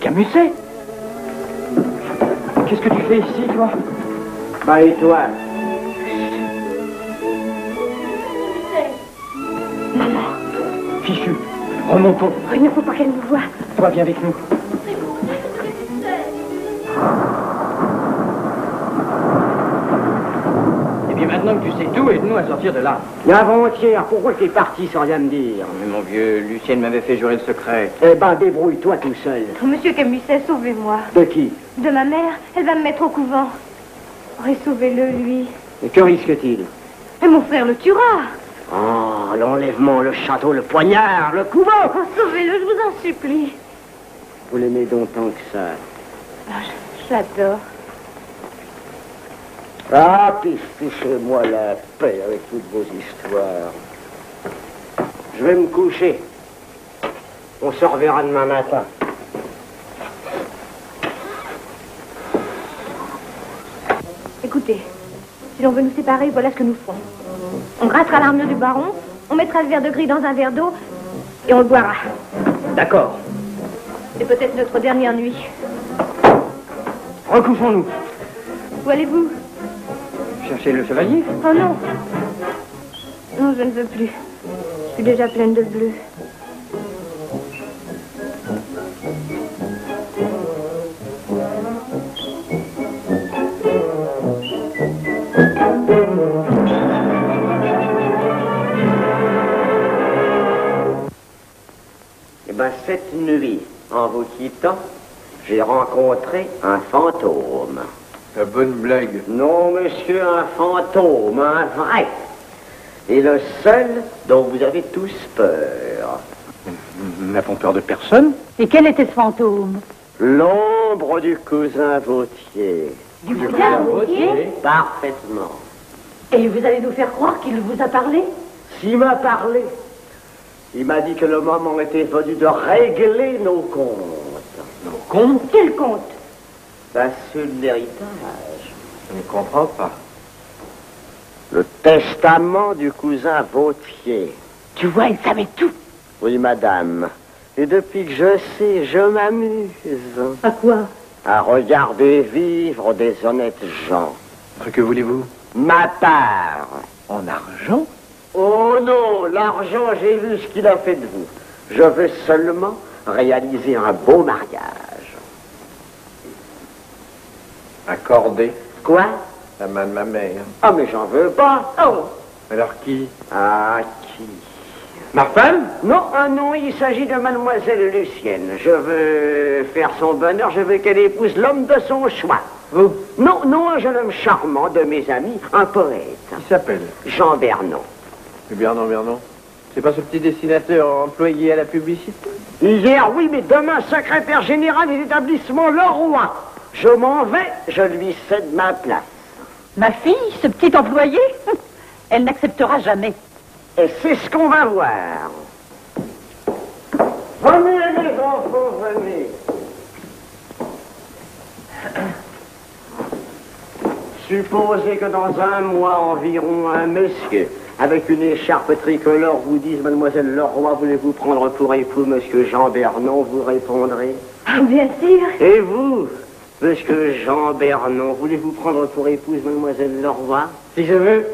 Camusset? Qu'est-ce que tu fais ici, toi? Bah, et toi? Maman. Fichu, remontons. Il ne faut pas qu'elle nous voie. Toi, viens avec nous. Et bien maintenant que tu sais tout, aide-nous à sortir de là. Avant-hier, pourquoi t'es parti sans rien me dire? Mais mon vieux, Lucienne m'avait fait jurer le secret. Eh ben, débrouille-toi tout seul. Oh, Monsieur Camusset, sauvez-moi. De qui? De ma mère. Elle va me mettre au couvent. Oh, et sauvez-le, lui. Et que risque-t-il? Et mon frère le tuera. Oh, l'enlèvement, le château, le poignard, le couvent. Oh, sauvez-le, je vous en supplie. Vous l'aimez donc tant que ça? Oh, j'adore. Ah, fichez-moi la paix avec toutes vos histoires. Je vais me coucher. On se reverra demain matin. Écoutez, si l'on veut nous séparer, voilà ce que nous ferons. On grattera l'armure du baron, on mettra le verre de gris dans un verre d'eau et on le boira. D'accord. C'est peut-être notre dernière nuit. Recouchons-nous. Où allez-vous? Chercher le chevalier? Oh non. Non, je ne veux plus. Je suis déjà pleine de bleu. Eh ben, cette nuit, en vous quittant, j'ai rencontré un fantôme. La bonne blague. Non, monsieur, un fantôme, un vrai. Et le seul dont vous avez tous peur. Nous n'avons peur de personne. Et quel était ce fantôme? L'ombre du cousin Vautier. Du cousin Vautier? Parfaitement. Et vous allez nous faire croire qu'il vous a parlé? S'il m'a parlé, il m'a dit que le moment était venu de régler nos comptes. Nos comptes? Quel compte? Sur l'héritage. Je ne comprends pas. Le testament du cousin Vautier. Tu vois, il savait tout. Oui, madame. Et depuis que je sais, je m'amuse. À quoi? À regarder vivre des honnêtes gens. Que voulez-vous? Ma part. En argent? Oh non, l'argent, j'ai vu ce qu'il a fait de vous. Je veux seulement réaliser un beau mariage. Accordé. Quoi? La main de ma mère. Ah, mais j'en veux pas. Oh. Alors qui? Ah, qui? Ma femme? Non, non, il s'agit de mademoiselle Lucienne. Je veux faire son bonheur, je veux qu'elle épouse l'homme de son choix. Vous? Non, un jeune homme charmant de mes amis, un poète. Qui s'appelle? Jean Bernon. Bernon. C'est pas ce petit dessinateur employé à la publicité? Hier, oui, mais demain, secrétaire général des établissements Leroy. Je m'en vais, je lui cède ma place. Ma fille, ce petit employé, elle n'acceptera jamais. Et c'est ce qu'on va voir. Venez, les enfants, venez. Supposez que dans un mois environ, un monsieur avec une écharpe tricolore vous dise, mademoiselle Leroy, voulez-vous prendre pour époux monsieur Jean Bernon, vous répondrez. Ah, bien sûr. Et vous, monsieur Jean Bernon, voulez-vous prendre pour épouse mademoiselle Leroy? Si je veux.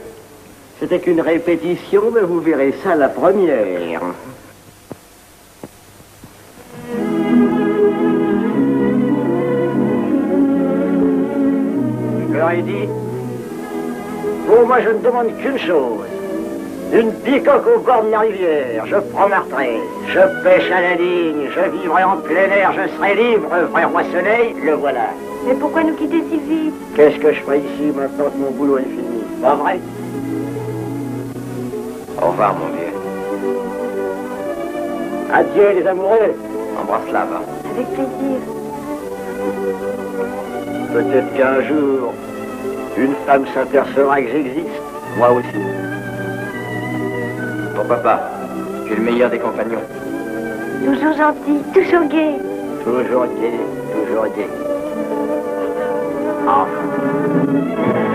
C'était qu'une répétition, mais vous verrez ça la première. Je leur ai dit, pour moi je ne demande qu'une chose. Une bicoque au bord de la rivière, je prends ma retraite, je pêche à la ligne, je vivrai en plein air, je serai libre, vrai roi soleil, le voilà. Mais pourquoi nous quitter si vite? Qu'est-ce que je ferai ici maintenant que mon boulot est fini? Pas vrai? Au revoir, mon vieux. Adieu, les amoureux. Embrasse-la, va. Avec plaisir. Peut-être qu'un jour, une femme s'apercevra que j'existe. Moi aussi. Pourquoi pas? Tu es le meilleur des compagnons. Toujours gentil, toujours gai. Toujours gai, toujours gai. Enfin.